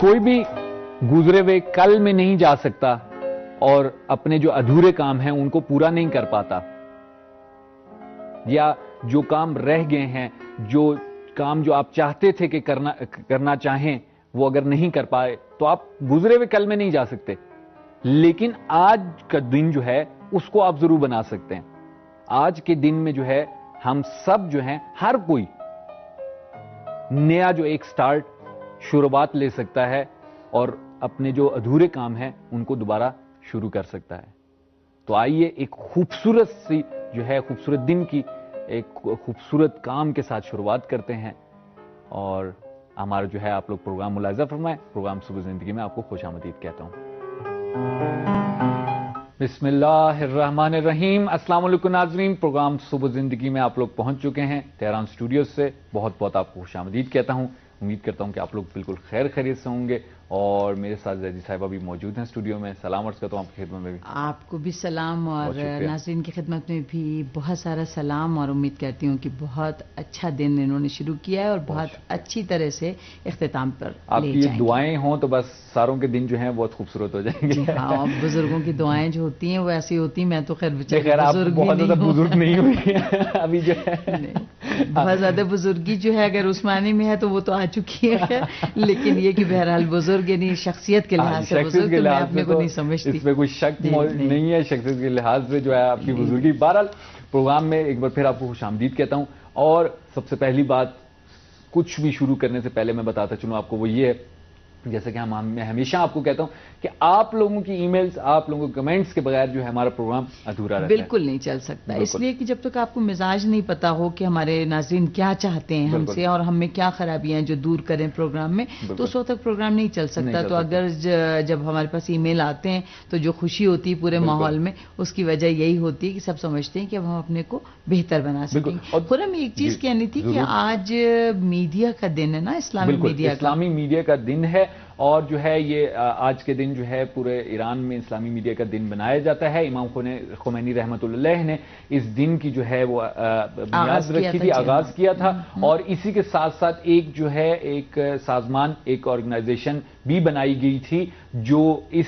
کوئی بھی گزرے ہوئے کل میں نہیں جا سکتا اور اپنے جو ادھورے کام ہیں ان کو پورا نہیں کر پاتا، یا جو کام رہ گئے ہیں، جو کام جو آپ چاہتے تھے کہ کرنا چاہیں وہ اگر نہیں کر پائے تو آپ گزرے ہوئے کل میں نہیں جا سکتے، لیکن آج کا دن جو ہے اس کو آپ ضرور بنا سکتے ہیں۔ آج کے دن میں جو ہے ہم سب جو ہیں، ہر کوئی نیا جو ایک سٹارٹ شروعات لے سکتا ہے اور اپنے جو ادھورے کام ہیں ان کو دوبارہ شروع کر سکتا ہے۔ تو آئیے ایک خوبصورت سی جو ہے خوبصورت دن کی ایک خوبصورت کام کے ساتھ شروعات کرتے ہیں، اور ہمارا جو ہے آپ لوگ پروگرام ملاحظہ فرمائیں۔ پروگرام صبح زندگی میں آپ کو خوش آمدید کہتا ہوں۔ بسم اللہ الرحمن الرحیم۔ السلام علیکم ناظرین، پروگرام صبح زندگی میں آپ لوگ پہنچ چکے ہیں تہران اسٹوڈیوز سے۔ بہت بہت آپ کو خوش آمدید کہتا ہوں۔ امید کرتا ہوں کہ آپ لوگ بالکل خیر خیریت سے ہوں گے، اور میرے ساتھ زیدی صاحبہ بھی موجود ہیں اسٹوڈیو میں۔ سلام عرض کرتا ہوں آپ کی خدمت میں بھی۔ آپ کو بھی سلام، اور ناظرین کی خدمت میں بھی بہت سارا سلام، اور امید کرتی ہوں کہ بہت اچھا دن انہوں نے شروع کیا ہے اور بہت اچھی طرح سے اختتام پر آپ کی یہ دعائیں ہوں تو بس ساروں کے دن جو ہیں بہت خوبصورت ہو جائیں گے۔ ہاں، بزرگوں کی دعائیں جو ہوتی ہیں وہ ایسی ہوتی ہیں۔ میں تو خیر بہت زیادہ بزرگ نہیں ہوئی ابھی جو ہے، بہت زیادہ بزرگی جو ہے اگر عثمانی میں ہے تو وہ تو آ چکی ہے، لیکن یہ کہ بہرحال بزرگ یعنی شخصیت کے لحاظ سے بزرگ تو میں اپنے کو نہیں سمجھتی، اس میں کوئی شک نہیں ہے۔ شخصیت کے لحاظ سے جو ہے آپ کی بزرگی۔ بہرحال پروگرام میں ایک بار پھر آپ کو خوش آمدید کہتا ہوں، اور سب سے پہلی بات کچھ بھی شروع کرنے سے پہلے میں بتاتا چلوں آپ کو، وہ یہ ہے جیسا کہ میں ہمیشہ آپ کو کہتا ہوں کہ آپ لوگوں کی ای میلز، آپ لوگوں کے کمنٹس کے بغیر جو ہے ہمارا پروگرام ادھورا رہتا ہے، بالکل نہیں چل سکتا۔ اس لیے کہ جب تک آپ کو مزاج نہیں پتا ہو کہ ہمارے ناظرین کیا چاہتے ہیں ہم سے اور ہم میں کیا خرابیاں ہیں جو دور کریں پروگرام میں، تو اس وقت تک پروگرام نہیں چل سکتا۔ تو اگر جب ہمارے پاس ای میل آتے ہیں تو جو خوشی ہوتی ہے پورے ماحول میں، اس کی وجہ یہی ہوتی ہے کہ سب سمجھتے ہیں کہ اب ہم اپنے کو بہتر بنا سکیں۔ اور ہمیں ایک چیز کہنی تھی کہ آج میڈیا کا دن ہے نا، اسلامی میڈیا کا دن ہے، اور جو ہے یہ آج کے دن جو ہے پورے ایران میں اسلامی میڈیا کا دن بنایا جاتا ہے۔ امام خمینی رحمۃ اللہ علیہ نے اس دن کی جو ہے وہ بنیاد رکھی تھی، آغاز کیا تھا، اور اسی کے ساتھ ساتھ ایک جو ہے ایک سازمان، ایک آرگنائزیشن بھی بنائی گئی تھی جو اس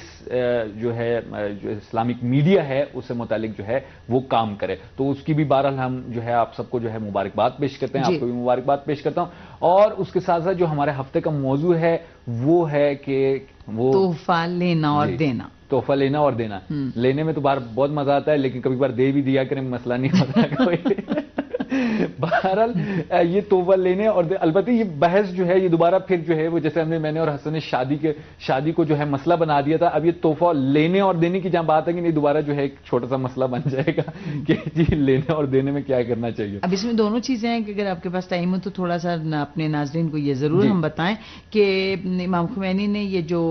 جو ہے جو اسلامک میڈیا ہے اس سے متعلق جو ہے وہ کام کرے۔ تو اس کی بھی بہرحال ہم جو ہے آپ سب کو جو ہے مبارکباد پیش کرتے ہیں، آپ کو بھی مبارکباد پیش کرتا ہوں۔ اور اس کے ساتھ ساتھ جو ہمارے ہفتے کا موضوع ہے وہ ہے کہ وہ تحفہ لینا اور دینا۔ تحفہ لینا اور دینا، لینے میں تو بہت مزہ آتا ہے، لیکن کبھی بار دے بھی دیا کریں، مسئلہ نہیں ہوتا کوئی۔ بہرحال یہ تحفہ لینے اور البتہ یہ بحث جو ہے یہ دوبارہ پھر جو ہے وہ جیسے میں نے اور حسن نے شادی کو جو ہے مسئلہ بنا دیا تھا، اب یہ تحفہ لینے اور دینے کی جہاں بات ہے کہ نہیں، دوبارہ جو ہے ایک چھوٹا سا مسئلہ بن جائے گا کہ جی لینے اور دینے میں کیا کرنا چاہیے۔ اب اس میں دونوں چیزیں ہیں کہ اگر آپ کے پاس ٹائم ہو تو تھوڑا سا اپنے ناظرین کو یہ ضرور ہم بتائیں کہ امام خمینی نے یہ جو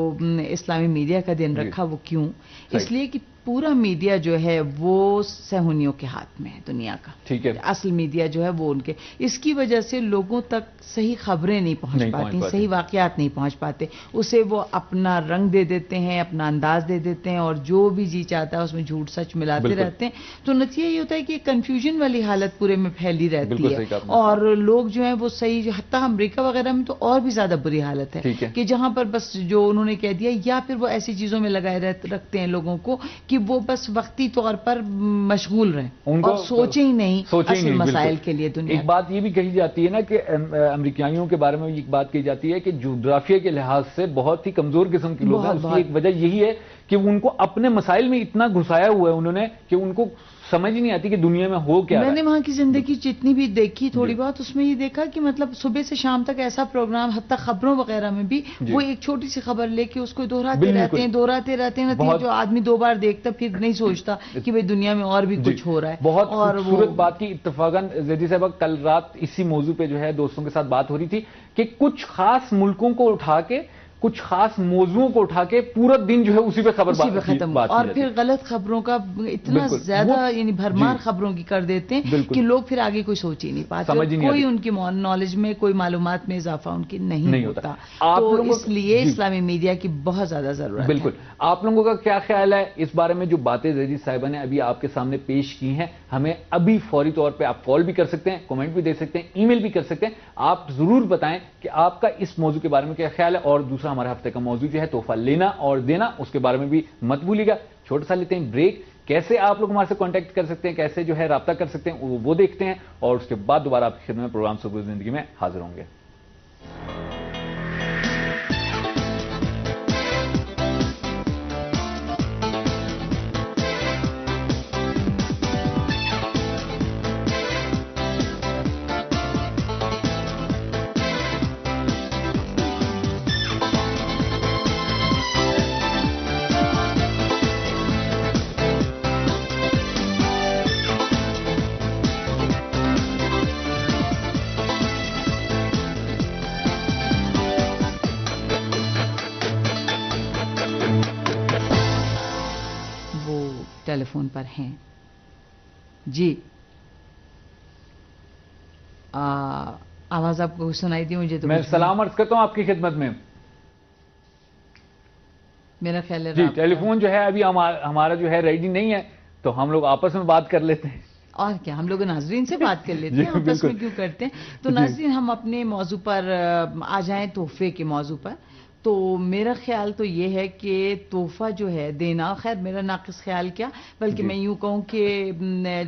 اسلامی میڈیا کا دن رکھا وہ کیوں؟ اس لیے کہ پورا میڈیا جو ہے وہ صہیونیوں کے ہاتھ میں ہے دنیا کا، ٹھیک ہے، اصل میڈیا جو ہے وہ ان کے، اس کی وجہ سے لوگوں تک صحیح خبریں نہیں پہنچ پاتی، صحیح واقعات نہیں پہنچ پاتے، اسے وہ اپنا رنگ دے دیتے ہیں، اپنا انداز دے دیتے ہیں، اور جو بھی جی چاہتا ہے اس میں جھوٹ سچ ملاتے رہتے ہیں۔ تو نتیجہ یہ ہوتا ہے کہ کنفیوژن والی حالت پورے میں پھیلی رہتی ہے، اور لوگ جو ہیں وہ صحیح، حتیٰ امریکہ وغیرہ میں تو اور بھی زیادہ بری حالت ہے کہ جہاں پر بس جو انہوں نے کہہ دیا، یا پھر وہ ایسی چیزوں میں لگائے رکھتے ہیں لوگوں کو کہ وہ بس وقتی طور پر مشغول رہیں اور سوچیں ہی نہیں اصل مسائل کے لیے دنیا۔ ایک بات یہ بھی کہی جاتی ہے نا کہ امریکایوں کے بارے میں ایک بات کہی جاتی ہے کہ جغرافیہ کے لحاظ سے بہت ہی کمزور قسم کے لوگ ہیں۔ اس کی ایک وجہ یہی ہے کہ ان کو اپنے مسائل میں اتنا گھسایا ہوا ہے انہوں نے کہ ان کو سمجھ نہیں آتی کہ دنیا میں ہو کیا۔ میں نے وہاں کی زندگی جتنی بھی دیکھی تھوڑی بہت، اس میں یہ دیکھا کہ مطلب صبح سے شام تک ایسا پروگرام، حتیٰ خبروں وغیرہ میں بھی وہ ایک چھوٹی سی خبر لے کے اس کو دہراتے رہتے ہیں، نتیجہ جو آدمی دو بار دیکھتا پھر نہیں سوچتا کہ بھئی دنیا میں اور بھی کچھ ہو رہا ہے۔ بہت خوبصورت بات کی اتفاقاً زیدی صاحبہ کل رات اسی موضوع پہ جو ہے دوستوں کے ساتھ بات ہو رہی تھی کہ کچھ خاص ملکوں کو اٹھا کے، کچھ خاص موضوعوں کو اٹھا کے پورا دن جو ہے اسی پہ خبر ختم، اور پھر غلط خبروں کا اتنا زیادہ یعنی بھرمار خبروں کی کر دیتے ہیں کہ لوگ پھر آگے کوئی سوچ ہی نہیں پاتے، کوئی ان کی نالج میں، کوئی معلومات میں اضافہ ان کی نہیں ہوتا۔ تو اس لیے اسلامی میڈیا کی بہت زیادہ ضرورت ہے۔ بالکل۔ آپ لوگوں کا کیا خیال ہے اس بارے میں؟ جو باتیں زیدی صاحبہ نے ابھی آپ کے سامنے پیش کی ہیں، ہمیں ابھی فوری طور پہ آپ کال بھی کر سکتے ہیں، کمنٹ بھی دے سکتے ہیں، ای میل بھی کر سکتے ہیں۔ آپ ضرور بتائیں کہ آپ کا اس موضوع کے بارے میں کیا خیال ہے، اور دوسرا دوسرا ہمارا ہفتے کا موضوع جو ہے تحفہ لینا اور دینا، اس کے بارے میں بھی مت بھولیے گا. چھوٹا سا لیتے ہیں بریک. کیسے آپ لوگ ہمارے سے کانٹیکٹ کر سکتے ہیں، کیسے جو ہے رابطہ کر سکتے ہیں، وہ دیکھتے ہیں، اور اس کے بعد دوبارہ آپ کی خدمت میں پروگرام سکون زندگی میں حاضر ہوں گے. ٹیلی فون پر ہیں. جی آواز آپ کو سنائی دی مجھے تو. میں سلام عرض کرتا ہوں آپ کی خدمت میں. میرا خیال ہے جی ٹیلی فون جو ہے ابھی ہمارا جو ہے ریڈی نہیں ہے، تو ہم لوگ آپس میں بات کر لیتے ہیں. اور کیا، ہم لوگ ناظرین سے بات کر لیتے ہیں، آپس میں کیوں کرتے ہیں. تو ناظرین ہم اپنے موضوع پر آ جائیں، تحفے کے موضوع پر. تو میرا خیال تو یہ ہے کہ تحفہ جو ہے دینا، خیر میرا ناقص خیال کیا بلکہ میں یوں کہوں کہ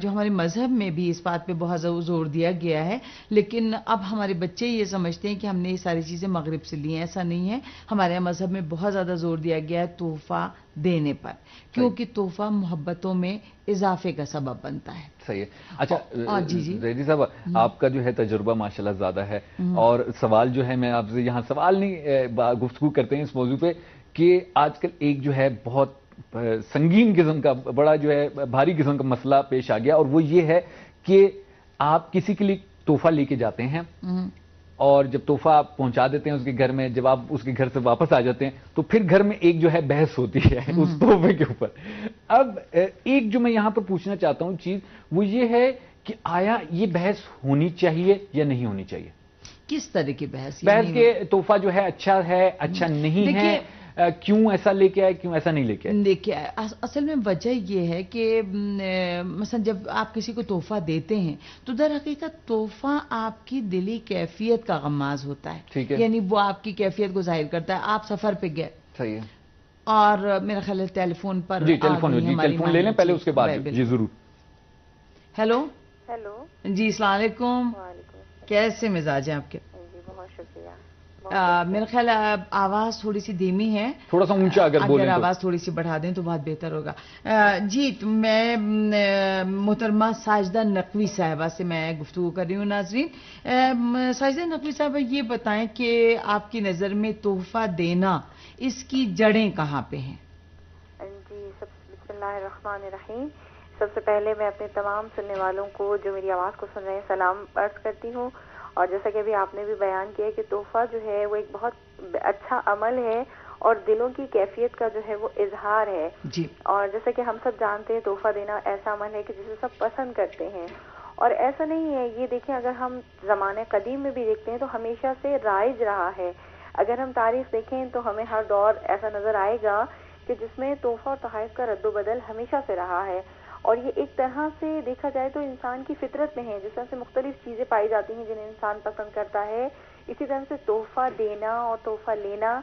جو ہمارے مذہب میں بھی اس بات پہ بہت زور دیا گیا ہے، لیکن اب ہمارے بچے یہ سمجھتے ہیں کہ ہم نے یہ ساری چیزیں مغرب سے لی ہیں. ایسا نہیں ہے. ہمارے مذہب میں بہت زیادہ زور دیا گیا ہے تحفہ دینے پر، کیونکہ تحفہ محبتوں میں اضافے کا سبب بنتا ہے. صحیح ہے. اچھا جی زیدی صاحب، آپ کا جو ہے تجربہ ماشاءاللہ زیادہ ہے، اور سوال جو ہے میں آپ سے یہاں سوال نہیں گفتگو کرتے ہیں اس موضوع پہ کہ آج کل ایک جو ہے بہت سنگین قسم کا، بڑا جو ہے بھاری قسم کا مسئلہ پیش آ گیا، اور وہ یہ ہے کہ آپ کسی کے لیے تحفہ لے کے جاتے ہیں، اور جب تحفہ آپ پہنچا دیتے ہیں اس کے گھر میں، جب آپ اس کے گھر سے واپس آ جاتے ہیں تو پھر گھر میں ایک جو ہے بحث ہوتی ہے اس تحفے کے اوپر. اب ایک جو میں یہاں پر پوچھنا چاہتا ہوں چیز وہ یہ ہے کہ آیا یہ بحث ہونی چاہیے یا نہیں ہونی چاہیے؟ کس طرح کی بحث؟ بحث کے تحفہ جو ہے اچھا ہے، اچھا نہیں ہے، کیوں ایسا لے کے آئے، کیوں ایسا نہیں لے کے آئے؟ دیکھیے اصل میں وجہ یہ ہے کہ مثلا جب آپ کسی کو تحفہ دیتے ہیں تو در حقیقت تحفہ آپ کی دلی کیفیت کا غماز ہوتا ہے. ٹھیک ہے. یعنی وہ آپ کی کیفیت کو ظاہر کرتا ہے. آپ سفر پہ گئے. صحیح ہے. اور میرا خیال ہے ٹیلی فون پر جی ٹیلی فون لے لیں پہلے، اس کے بعد جی ضرور. ہیلو. جی السلام علیکم. کیسے مزاج ہیں آپ کے؟ جی بہت شکریہ. میرا خیال ہے آواز تھوڑی سی دھیمی ہے، تھوڑا سا اونچا اگر بولیں تو. آواز تھوڑی سی بڑھا دیں تو بہت بہتر ہوگا. جی میں محترمہ ساجدہ نقوی صاحبہ سے میں گفتگو کر رہی ہوں. ناظرین، ساجدہ نقوی صاحبہ یہ بتائیں کہ آپ کی نظر میں تحفہ دینا، اس کی جڑیں کہاں پہ ہیں؟ جی بسم اللہ الرحمن الرحیم. سب سے پہلے میں اپنے تمام سننے والوں کو جو میری آواز کو سن رہے ہیں سلام عرض کرتی ہوں. اور جیسا کہ ابھی آپ نے بھی بیان کیا کہ تحفہ جو ہے وہ ایک بہت اچھا عمل ہے اور دلوں کی کیفیت کا جو ہے وہ اظہار ہے. جی. اور جیسا کہ ہم سب جانتے ہیں تحفہ دینا ایسا عمل ہے کہ جسے سب پسند کرتے ہیں. اور ایسا نہیں ہے، یہ دیکھیں اگر ہم زمانے قدیم میں بھی دیکھتے ہیں تو ہمیشہ سے رائج رہا ہے. اگر ہم تاریخ دیکھیں تو ہمیں ہر دور ایسا نظر آئے گا کہ جس میں تحفہ اور تحائف کا رد و بدل ہمیشہ سے رہا ہے. اور یہ ایک طرح سے دیکھا جائے تو انسان کی فطرت میں ہے. جس طرح سے مختلف چیزیں پائی جاتی ہیں جنہیں انسان پسند کرتا ہے، اسی طرح سے تحفہ دینا اور تحفہ لینا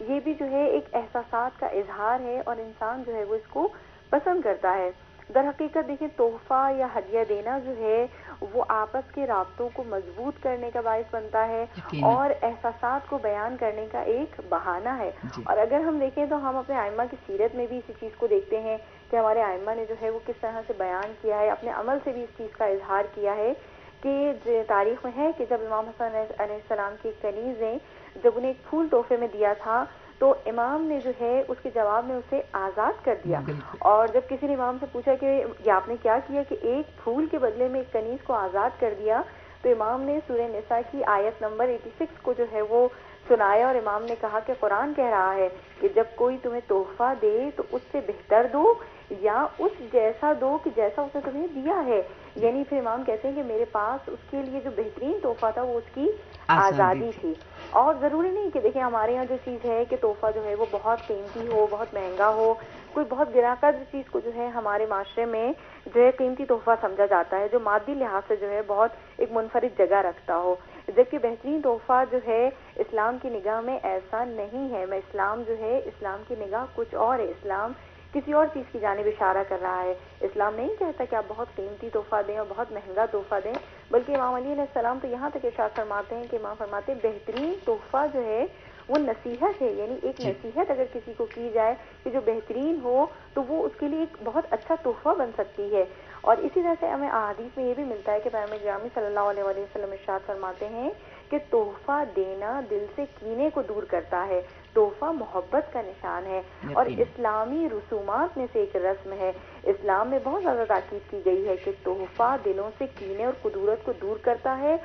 یہ بھی جو ہے ایک احساسات کا اظہار ہے، اور انسان جو ہے وہ اس کو پسند کرتا ہے. در حقیقت دیکھیں تحفہ یا ہدیہ دینا جو ہے وہ آپس کے رابطوں کو مضبوط کرنے کا باعث بنتا ہے اور احساسات کو بیان کرنے کا ایک بہانہ ہے. اور اگر ہم دیکھیں تو ہم اپنے ائمہ کی سیرت میں بھی اسی چیز کو دیکھتے ہیں کہ ہمارے ائمہ نے جو ہے وہ کس طرح سے بیان کیا ہے، اپنے عمل سے بھی اس چیز کا اظہار کیا ہے. کہ تاریخ میں ہے کہ جب امام حسن علیہ السلام کی ایک کنیز نے جب انہیں ایک پھول تحفے میں دیا تھا تو امام نے جو ہے اس کے جواب میں اسے آزاد کر دیا. اور جب کسی نے امام سے پوچھا کہ یہ آپ نے کیا کیا کہ ایک پھول کے بدلے میں ایک کنیز کو آزاد کر دیا، تو امام نے سورہ نساء کی آیت نمبر 86 کو جو ہے وہ سنایا، اور امام نے کہا کہ قرآن کہہ رہا ہے کہ جب کوئی تمہیں تحفہ دے تو اس سے بہتر دو یا اس جیسا دو کہ جیسا اس نے تمہیں دیا ہے. یعنی پھر امام کہتے ہیں کہ میرے پاس اس کے لیے جو بہترین تحفہ تھا وہ اس کی آزادی تھی. اور ضروری نہیں کہ دیکھیں ہمارے یہاں جو چیز ہے کہ تحفہ جو ہے وہ بہت قیمتی ہو، بہت مہنگا ہو. کوئی بہت گرا قدر چیز کو جو ہے ہمارے معاشرے میں جو ہے قیمتی تحفہ سمجھا جاتا ہے، جو مادی لحاظ سے جو ہے بہت ایک منفرد جگہ رکھتا ہو. جبکہ بہترین تحفہ جو ہے اسلام کی نگاہ میں ایسا نہیں ہے. اسلام جو ہے، اسلام کی نگاہ کچھ اور ہے. اسلام کسی اور چیز کی جانب اشارہ کر رہا ہے. اسلام نہیں کہتا کہ آپ بہت قیمتی تحفہ دیں اور بہت مہنگا تحفہ دیں، بلکہ امام علی علیہ السلام تو یہاں تک ارشاد فرماتے ہیں کہ امام فرماتے ہیں بہترین تحفہ جو ہے وہ نصیحت ہے. یعنی ایک نصیحت اگر کسی کو کی جائے کہ جو بہترین ہو تو وہ اس کے لیے ایک بہت اچھا تحفہ بن سکتی ہے. اور اسی طرح سے ہمیں احادیث میں یہ بھی ملتا ہے کہ پیغمبر گرامی صلی اللہ علیہ وآلہ وسلم ارشاد فرماتے ہیں کہ تحفہ دینا دل سے کینے کو دور کرتا ہے. تحفہ محبت کا نشان ہے اور اسلامی رسومات میں سے ایک رسم ہے. اسلام میں بہت زیادہ تاکید کی گئی ہے کہ تحفہ دلوں سے کینے اور کدورت کو دور کرتا ہے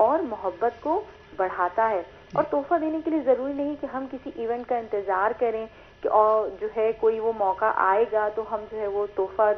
اور محبت کو بڑھاتا ہے. اور تحفہ دینے کے لیے ضروری نہیں کہ ہم کسی ایونٹ کا انتظار کریں کہ اور جو ہے کوئی وہ موقع آئے گا تو ہم جو ہے وہ تحفہ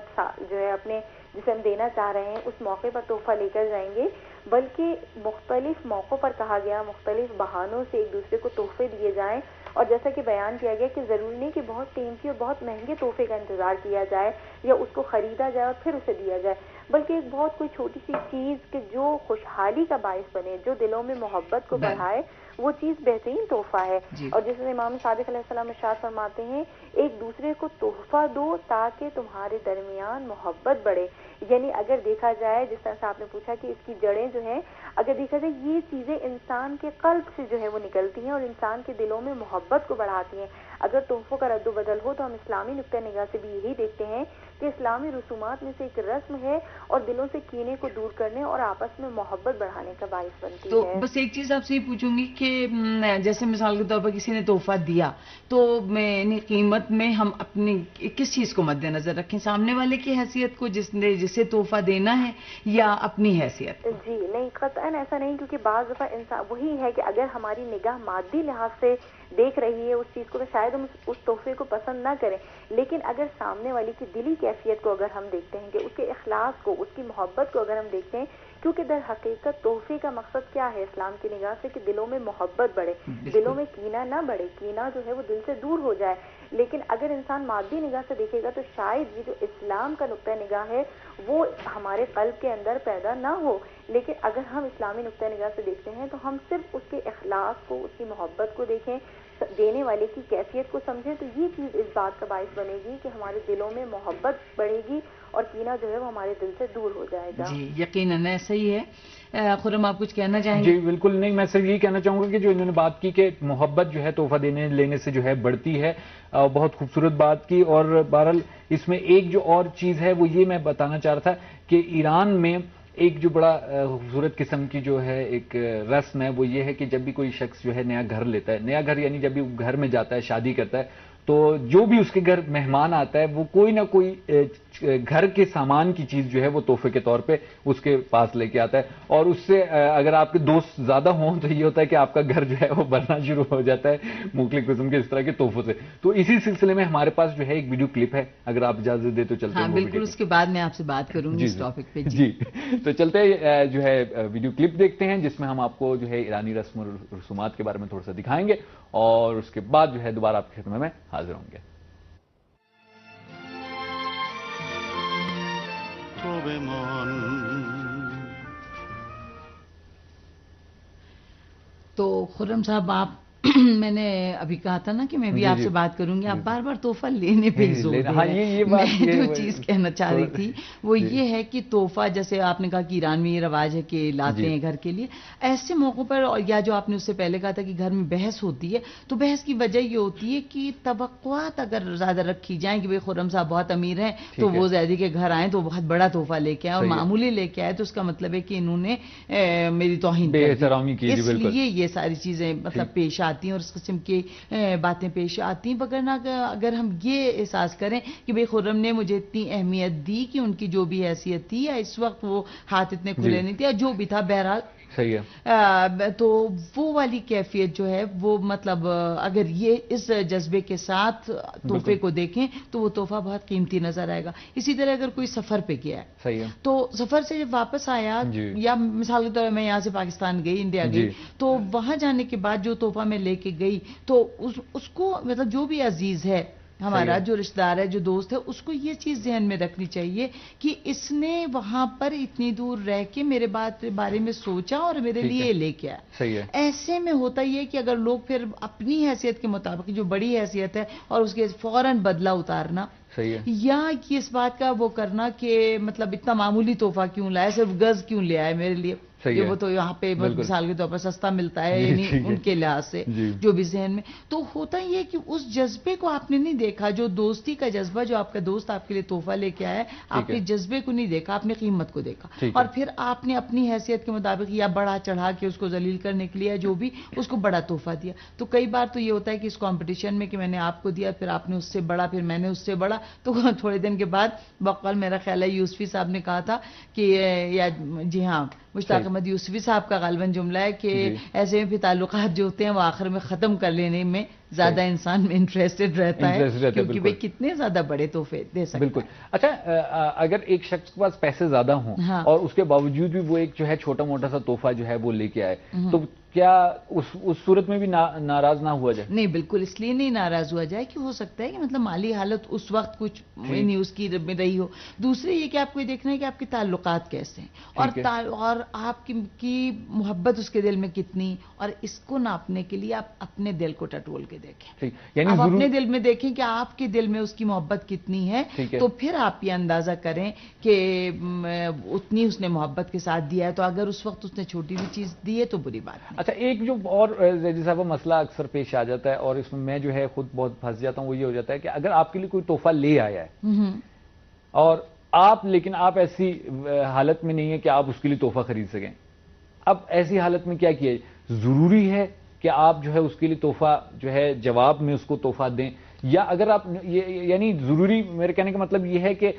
جو ہے اپنے جسے ہم دینا چاہ رہے ہیں اس موقع پر تحفہ لے کر جائیں گے، بلکہ مختلف موقعوں پر کہا گیا مختلف بہانوں سے ایک دوسرے کو تحفے دیے جائیں. اور جیسا کہ بیان کیا گیا کہ ضروری نہیں کہ بہت قیمتی اور بہت مہنگے تحفے کا انتظار کیا جائے یا اس کو خریدا جائے اور پھر اسے دیا جائے، بلکہ ایک بہت کوئی چھوٹی سی چیز کہ جو خوشحالی کا باعث بنے، جو دلوں میں محبت کو بڑھائے، وہ چیز بہترین تحفہ ہے. اور جیسے امام صادق علیہ السلام ارشاد فرماتے ہیں ایک دوسرے کو تحفہ دو تاکہ تمہارے درمیان محبت بڑھے. یعنی اگر دیکھا جائے جس طرح سے آپ نے پوچھا کہ اس کی جڑیں جو ہیں، اگر دیکھا جائے یہ چیزیں انسان کے قلب سے جو ہے وہ نکلتی ہیں اور انسان کے دلوں میں محبت کو بڑھاتی ہیں. اگر تحفوں کا رد و بدل ہو تو ہم اسلامی نقطہ نگاہ سے بھی یہی دیکھتے ہیں کہ اسلامی رسومات میں سے ایک رسم ہے اور دلوں سے کینے کو دور کرنے اور آپس میں محبت بڑھانے کا باعث بنتی ہے. تو بس ایک چیز آپ سے یہ پوچھوں گی کہ جیسے مثال کے طور پر کسی نے تحفہ دیا تو میں قیمت میں ہم اپنی کس چیز کو مد نظر رکھیں، سامنے والے کی حیثیت کو جسے تحفہ دینا ہے یا اپنی حیثیت؟ جی نہیں، قطعاً ایسا نہیں، کیونکہ بعض دفعہ انسان وہی ہے کہ اگر ہماری نگاہ مادی لحاظ سے دیکھ رہی ہے اس چیز کو تو شاید ہم اس تحفے کو پسند نہ کریں، لیکن اگر سامنے والی کی دلی کیفیت کو اگر ہم دیکھتے ہیں کہ اس کے اخلاص کو، اس کی محبت کو اگر ہم دیکھتے ہیں، کیونکہ در حقیقت تحفے کا مقصد کیا ہے اسلام کی نگاہ سے کہ دلوں میں محبت بڑھے، دلوں میں کینہ نہ بڑھے، کینہ جو ہے وہ دل سے دور ہو جائے. لیکن اگر انسان مادی نگاہ سے دیکھے گا تو شاید یہ جو اسلام کا نقطہ نگاہ ہے وہ ہمارے قلب کے اندر پیدا نہ ہو. لیکن اگر ہم اسلامی نقطہ نگاہ سے دیکھتے ہیں تو ہم صرف اس کے اخلاص کو، اس کی محبت کو دیکھیں، دینے والے کی کیفیت کو سمجھیں، تو یہ چیز اس بات کا باعث بنے گی کہ ہمارے دلوں میں محبت بڑھے گی اور کینہ جو ہے وہ ہمارے دل سے دور ہو جائے گا. جی یقیناً ایسا ہی ہے. خرم آپ کچھ کہنا چاہیں گے؟ جی بالکل نہیں، میں صرف یہی کہنا چاہوں گا کہ جو انہوں نے بات کی کہ محبت جو ہے تحفہ دینے لینے سے جو ہے بڑھتی ہے، بہت خوبصورت بات کی. اور بہرحال اس میں ایک جو اور چیز ہے وہ یہ میں بتانا چاہ رہا تھا کہ ایران میں ایک جو بڑا خوبصورت قسم کی جو ہے ایک رسم ہے وہ یہ ہے کہ جب بھی کوئی شخص جو ہے نیا گھر لیتا ہے، نیا گھر یعنی جب بھی گھر میں جاتا ہے، شادی کرتا ہے، تو جو بھی اس کے گھر مہمان آتا ہے وہ کوئی نہ کوئی گھر کے سامان کی چیز جو ہے وہ تحفے کے طور پہ اس کے پاس لے کے آتا ہے. اور اس سے اگر آپ کے دوست زیادہ ہوں تو یہ ہوتا ہے کہ آپ کا گھر جو ہے وہ بھرنا شروع ہو جاتا ہے مختلف قسم کے اس طرح کے تحفوں سے. تو اسی سلسلے میں ہمارے پاس جو ہے ایک ویڈیو کلپ ہے، اگر آپ اجازت دیں تو چلتے ہیں. ہاں بالکل، اس کے بعد میں آپ سے بات کروں گی اس ٹاپک پہ. جی تو چلتے ہیں جو ہے ویڈیو کلپ دیکھتے ہیں جس میں ہم آپ کو جو ہے ایرانی رسم و رسومات کے بارے میں تھوڑا سا دکھائیں گے اور اس کے بعد جو ہے دوبارہ آپ کی خدمت میں حاضر ہوں گے. تو خرم صاحب آپ میں نے ابھی کہا تھا نا کہ میں بھی آپ سے بات کروں گی، آپ بار بار تحفہ لینے پہ زور دے رہے ہیں. میں جو چیز کہنا چاہ رہی تھی وہ یہ ہے کہ تحفہ، جیسے آپ نے کہا کہ ایران میں یہ رواج ہے کہ لاتے ہیں گھر کے لیے، ایسے موقعوں پر، یا جو آپ نے اس سے پہلے کہا تھا کہ گھر میں بحث ہوتی ہے، تو بحث کی وجہ یہ ہوتی ہے کہ توقعات اگر زیادہ رکھی جائیں کہ بھئی خرم صاحب بہت امیر ہیں تو وہ زیدی کے گھر آئیں تو بہت بڑا تحفہ لے کے آئے اور معمولی لے کے آئے، تو اس کا مطلب ہے کہ انہوں نے میری توہین کی. اس لیے یہ ساری چیزیں مطلب پیش آتی ہیں اور اس قسم کی باتیں پیش آتی ہیں. وگرنہ اگر ہم یہ احساس کریں کہ بھئی خرم نے مجھے اتنی اہمیت دی کہ ان کی جو بھی حیثیت تھی یا اس وقت وہ ہاتھ اتنے کھلے نہیں تھے یا جو بھی تھا، بہرحال صحیح ہے، تو وہ والی کیفیت جو ہے وہ مطلب اگر یہ اس جذبے کے ساتھ تحفے کو دیکھیں تو وہ تحفہ بہت قیمتی نظر آئے گا. اسی طرح اگر کوئی سفر پہ گیا ہے، صحیح ہے، تو سفر سے جب واپس آیا یا مثال کے طور پر میں یہاں سے پاکستان گئی، انڈیا گئی، تو وہاں جانے کے بعد جو تحفہ میں لے کے گئی تو اس کو مطلب جو بھی عزیز ہے ہمارا جو رشتہ دار ہے، جو دوست ہے، اس کو یہ چیز ذہن میں رکھنی چاہیے کہ اس نے وہاں پر اتنی دور رہ کے میرے بارے میں سوچا اور میرے لیے یہ لے کے آیا. صحیح ہے. ایسے میں ہوتا یہ کہ اگر لوگ پھر اپنی حیثیت کے مطابق، جو بڑی حیثیت ہے، اور اس کے فوراً بدلہ اتارنا، صحیح ہے، یا کہ اس بات کا وہ کرنا کہ مطلب اتنا معمولی تحفہ کیوں لایا، صرف گز کیوں لے آئے میرے لیے، یہ وہ تو یہاں پہ مثال کے طور پر سستا ملتا ہے، یعنی ان کے لحاظ سے جو بھی ذہن میں. تو ہوتا یہ کہ اس جذبے کو آپ نے نہیں دیکھا، جو دوستی کا جذبہ، جو آپ کا دوست آپ کے لیے تحفہ لے کے آیا ہے، آپ نے جذبے کو نہیں دیکھا، آپ نے قیمت کو دیکھا، اور پھر آپ نے اپنی حیثیت کے مطابق یا بڑا چڑھا کے اس کو ذلیل کرنے کے لیے جو بھی اس کو بڑا تحفہ دیا. تو کئی بار تو یہ ہوتا ہے کہ اس کمپٹیشن میں کہ میں نے آپ کو دیا، پھر آپ نے اس سے بڑا، پھر میں نے اس سے بڑا، تو تھوڑے دن کے بعد بقول میرا خیال ہے یوسفی صاحب نے کہا تھا کہ جی ہاں، مشتاق احمد یوسفی صاحب کا غالباً جملہ ہے کہ ایسے میں پھر تعلقات جو ہوتے ہیں وہ آخر میں ختم کر لینے میں زیادہ انسان انٹرسٹڈ رہتا ہے، کیونکہ بھئی کتنے زیادہ بڑے تحفے دے سکتا ہے. بالکل. اچھا، اگر ایک شخص کے پاس پیسے زیادہ ہوں اور اس کے باوجود بھی وہ ایک جو ہے چھوٹا موٹا سا تحفہ جو ہے وہ لے کے آئے، تو کیا اس صورت میں بھی ناراض نہ ہوا جائے؟ نہیں، بالکل اس لیے نہیں ناراض ہوا جائے کہ ہو سکتا ہے کہ مطلب مالی حالت اس وقت کچھ نہیں اس کی رہی ہو. دوسرے یہ کہ آپ کو یہ دیکھنا ہے کہ آپ کے تعلقات کیسے ہیں، اور آپ کی محبت اس کے دل میں کتنی، اور اس کو ناپنے کے لیے آپ اپنے دل کو ٹٹول کے دیکھیں. یعنی آپ اپنے دل میں دیکھیں کہ آپ کے دل میں اس کی محبت کتنی ہے، تو پھر آپ یہ اندازہ کریں کہ اتنی اس نے محبت کے ساتھ دیا ہے، تو اگر اس وقت اس نے چھوٹی بھی چیز دی ہے تو بری بات نہیں. اچھا، ایک جو اور زیدی صاحبہ مسئلہ اکثر پیش آ جاتا ہے اور اس میں جو ہے خود بہت پھنس جاتا ہوں، وہ یہ ہو جاتا ہے کہ اگر آپ کے لیے کوئی تحفہ لے آیا ہے اور لیکن آپ ایسی حالت میں نہیں ہے کہ آپ اس کے لیے تحفہ خرید سکیں، اب ایسی حالت میں کیا کیا ہے؟ ضروری ہے کہ آپ جو ہے اس کے لیے تحفہ جو ہے جواب میں اس کو تحفہ دیں، یا اگر آپ یعنی ضروری، میرے کہنے کا مطلب یہ ہے کہ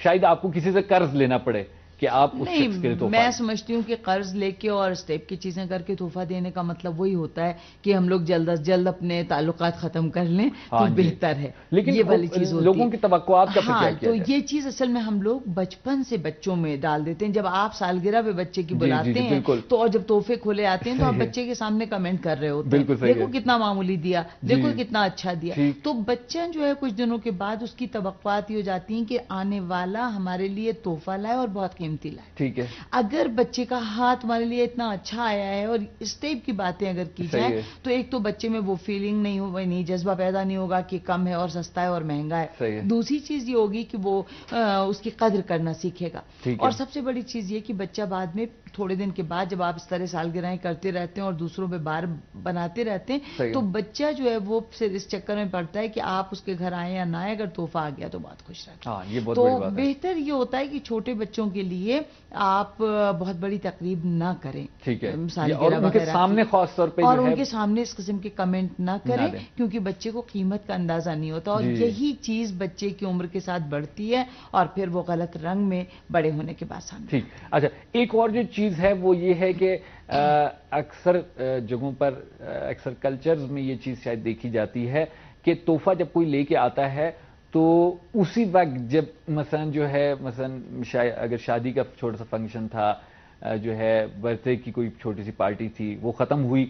شاید آپ کو کسی سے قرض لینا پڑے کہ آپ اس شخص کے لیے تحفہ؟ میں سمجھتی ہوں کہ قرض لے کے اور اسٹیپ کی چیزیں کر کے تحفہ دینے کا مطلب وہی ہوتا ہے کہ ہم لوگ جلد از جلد اپنے تعلقات ختم کر لیں تو بہتر ہے. لیکن یہ والی چیز ہوتی ہے لوگوں کی توقعات کا کیا تو یہ چیز اصل میں ہم لوگ بچپن سے بچوں میں ڈال دیتے ہیں. جب آپ سالگرہ پہ بچے کی بلاتے ہیں تو اور جب تحفے کھولے آتے ہیں تو آپ بچے کے سامنے کمنٹ کر رہے ہوتے ہیں، دیکھو کتنا معمولی دیا، دیکھو کتنا اچھا دیا. تو بچہ جو ہے کچھ دنوں کے بعد اس کی توقعات یہ ہو جاتی ہیں کہ آنے والا ہمارے لیے تحفہ لائے اور بہت قیمتی لائے. ٹھیک ہے. اگر بچے کا ہاتھ ہمارے لیے اتنا اچھا آیا ہے اور اس ٹائپ کی باتیں اگر کی جائیں تو ایک تو بچے میں وہ فیلنگ نہیں جذبہ پیدا نہیں ہوگا کہ کم ہے اور سستا ہے اور مہنگا ہے. دوسری چیز یہ ہوگی کہ وہ اس کی قدر کرنا سیکھے گا. اور سب سے بڑی چیز یہ کہ بچہ بعد میں تھوڑے دن کے بعد جب آپ اس طرح سالگرہیں کرتے رہتے ہیں اور دوسروں پہ بار بناتے رہتے ہیں تو بچہ جو ہے وہ پھر اس چکر میں پڑتا ہے کہ آپ اس کے گھر آئے یا نہ آئے، اگر تحفہ آ گیا تو بہت خوش رہتا ہے. تو بہتر یہ ہوتا ہے کہ چھوٹے بچوں کے لیے آپ بہت بڑی تقریب نہ کریں، ٹھیک ہے، اور ان کے سامنے خاص طور پہ اور ان کے سامنے اس قسم کے کمنٹ نہ کریں، کیونکہ بچے کو قیمت کا اندازہ نہیں ہوتا اور یہی چیز بچے کی عمر کے ساتھ بڑھتی ہے اور پھر وہ غلط رنگ میں بڑے ہونے کے بعد سامنے. ٹھیک. اچھا، ایک اور جو چیز ہے وہ یہ ہے کہ اکثر جگہوں پر، اکثر کلچرز میں یہ چیز شاید دیکھی جاتی ہے کہ تحفہ جب کوئی لے کے آتا ہے تو اسی وقت جب مثلا جو ہے اگر شادی کا چھوٹا سا فنکشن تھا، جو ہے برتھ ڈے کی کوئی چھوٹی سی پارٹی تھی، وہ ختم ہوئی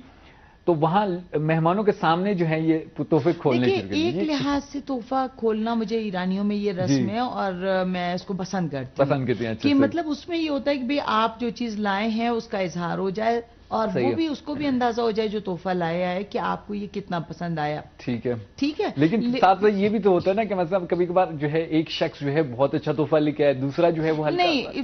تو وہاں مہمانوں کے سامنے جو ہے یہ تحفے کھولنے شروع کر دیں. ایک لحاظ سے تحفہ کھولنا مجھے ایرانیوں میں یہ رسم ہے اور میں اس کو پسند کرتی ہوں کہ مطلب اس میں یہ ہوتا ہے کہ بھئی آپ جو چیز لائے ہیں اس کا اظہار ہو جائے اور وہ بھی اس کو بھی اندازہ ہو جائے جو تحفہ لایا ہے کہ آپ کو یہ کتنا پسند آیا. ٹھیک ہے، ٹھیک ہے. لیکن ساتھ ساتھ یہ بھی تو ہوتا ہے نا کہ مطلب کبھی کبھار جو ہے ایک شخص جو ہے بہت اچھا تحفہ لے کے آئے، دوسرا جو ہے وہ ہلکا. نہیں،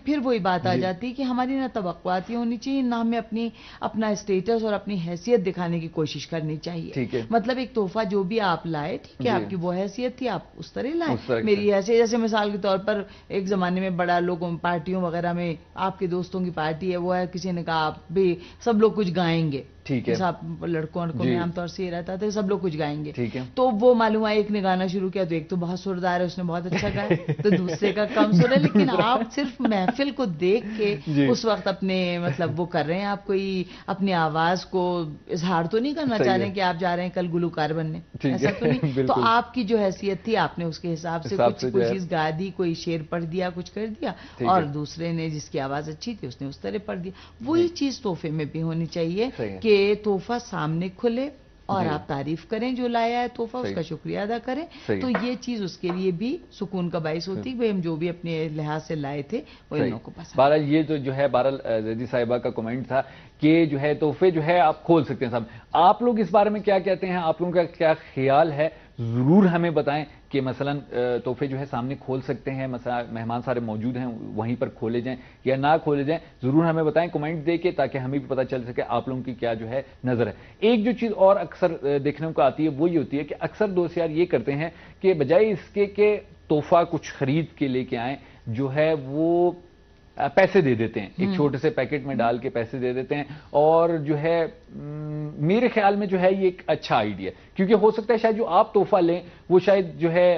پھر وہی بات آ جاتی ہے کہ ہماری نہ توقعات یہ ہونی چاہیے، نہ ہمیں اپنا اسٹیٹس اور اپنی حیثیت دکھانے کی کوشش کرنی چاہیے. ٹھیک ہے. مطلب ایک تحفہ جو بھی آپ لائے، ٹھیک ہے، آپ کی وہ حیثیت تھی، آپ اس طرح لائے. میری حیثیت جیسے مثال کے طور پر ایک زمانے میں بڑا لوگوں پارٹیوں وغیرہ میں آپ کے دوستوں کی پارٹی ہے، وہ ہے، کسی نے کہا آپ بھی سب لوگ کچھ گائیں گے. ٹھیک ہے. لڑکوں میں عام طور سے یہ رہتا تھا سب لوگ کچھ گائیں گے. ٹھیک ہے. تو وہ معلوم ہے ایک نے گانا شروع کیا تو ایک تو بہت سردار ہے، اس نے بہت اچھا گایا، تو دوسرے کا کم سر ہے. لیکن آپ صرف محفل کو دیکھ کے اس وقت اپنے مطلب وہ کر رہے ہیں، آپ کوئی اپنی آواز کو اظہار تو نہیں کرنا چاہ رہے ہیں کہ آپ جا رہے ہیں کل گلوکار بننے، ایسا تو نہیں. تو آپ کی جو حیثیت تھی آپ نے اس کے حساب سے کوئی چیز گا دی، کوئی شعر پڑھ دیا، کچھ کر دیا، اور دوسرے نے جس کی آواز اچھی تھی اس نے اس طرح پڑھ دیا. وہی چیز تحفے میں بھی ہونی چاہیے کہ تحفہ سامنے کھلے اور آپ تعریف کریں جو لایا ہے تحفہ، اس کا شکریہ ادا کریں، تو یہ چیز اس کے لیے بھی سکون کا باعث ہوتی ہے کہ ہم جو بھی اپنے لحاظ سے لائے تھے وہ ان لوگوں کو پسند۔ بہرحال یہ تو جو ہے بہرحال زیدی صاحبہ کا کمنٹ تھا کہ جو ہے تحفے جو ہے آپ کھول سکتے ہیں صاحب، آپ لوگ اس بارے میں کیا کہتے ہیں، آپ لوگوں کا کیا خیال ہے، ضرور ہمیں بتائیں کہ مثلا تحفے جو ہے سامنے کھول سکتے ہیں، مثلا مہمان سارے موجود ہیں وہیں پر کھولے جائیں یا نہ کھولے جائیں، ضرور ہمیں بتائیں کمنٹ دے کے، تاکہ ہمیں بھی پتہ چل سکے آپ لوگوں کی کیا جو ہے نظر ہے۔ ایک جو چیز اور اکثر دیکھنے کو آتی ہے وہ یہ ہوتی ہے کہ اکثر دوست یار یہ کرتے ہیں کہ بجائے اس کے کہ تحفہ کچھ خرید کے لے کے آئیں، جو ہے وہ پیسے دے دیتے ہیں، ایک چھوٹے سے پیکٹ میں ڈال کے پیسے دے دیتے ہیں، اور جو ہے میرے خیال میں جو ہے یہ ایک اچھا آئیڈیا ہے، کیونکہ ہو سکتا ہے شاید جو آپ تحفہ لیں وہ شاید جو ہے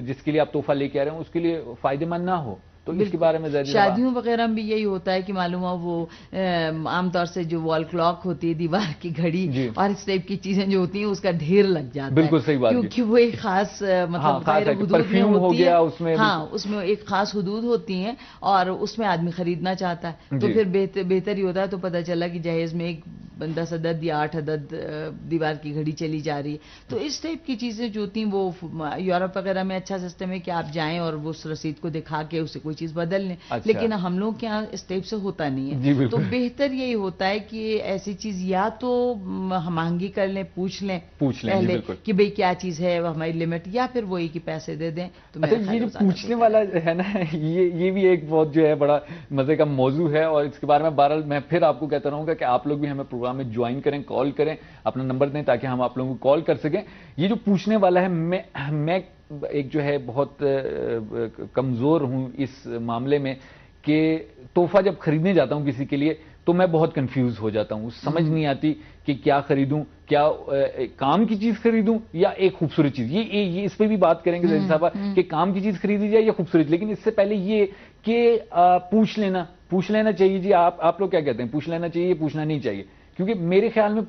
جس کے لیے آپ تحفہ لے کے آ رہے ہیں اس کے لیے فائدہ مند نہ ہو، تو اس کے بارے میں شادیوں وغیرہ میں بھی یہی ہوتا ہے کہ معلوم ہو وہ عام طور سے جو وال کلاک ہوتی ہے، دیوار کی گھڑی اور اس ٹائپ کی چیزیں جو ہوتی ہیں اس کا ڈھیر لگ جاتا ہے، بالکل صحیح بات، کیونکہ وہ ایک خاص مطلب حدود میں ہوتی ہے، ہاں اس میں ایک خاص حدود ہوتی ہیں اور اس میں آدمی خریدنا چاہتا ہے، تو پھر بہتر ہی ہوتا ہے۔ تو پتہ چلا کہ جہیز میں ایک 10 عدد یا 8 عدد دیوار کی گھڑی چلی جا رہی ہے، تو اس ٹائپ کی چیزیں جو ہوتی ہیں وہ یورپ وغیرہ میں اچھا سسٹم ہے کہ آپ جائیں اور اس رسید کو دکھا کے اسے کوئی چیز بدل لیں، لیکن ہم لوگ کے یہاں اس ٹائپ سے ہوتا نہیں ہے، تو بہتر یہی ہوتا ہے کہ ایسی چیز یا تو مہنگی کر لیں، پوچھ لیں پہلے کہ بھئی کیا چیز ہے ہماری لمٹ، یا پھر وہی کہ پیسے دے دیں۔ تو یہ جو پوچھنے والا ہے نا، یہ بھی ایک بہت جو ہے بڑا مزے کا موضوع ہے، اور اس کے بارے میں بہرحال میں پھر آپ کو کہتا رہوں گا کہ آپ لوگ بھی ہمیں پروگرام میں جوائن کریں، کال کریں، اپنا نمبر دیں تاکہ ہم آپ لوگوں کو کال کر سکیں۔ یہ جو پوچھنے والا ہے، میں ایک جو ہے بہت کمزور ہوں اس معاملے میں کہ تحفہ جب خریدنے جاتا ہوں کسی کے لیے تو میں بہت کنفیوز ہو جاتا ہوں، سمجھ نہیں آتی کہ کیا خریدوں، کیا کام کی چیز خریدوں یا ایک خوبصورت چیز۔ یہ اس پہ بھی بات کریں گے زیدی صاحبہ کہ کام کی چیز خریدی جائے یا خوبصورت، لیکن اس سے پہلے یہ کہ پوچھ لینا چاہیے۔ جی آپ لوگ کیا کہتے ہیں، پوچھ لینا چاہیے، پوچھنا نہیں چاہیے؟ کیونکہ میرے خیال میں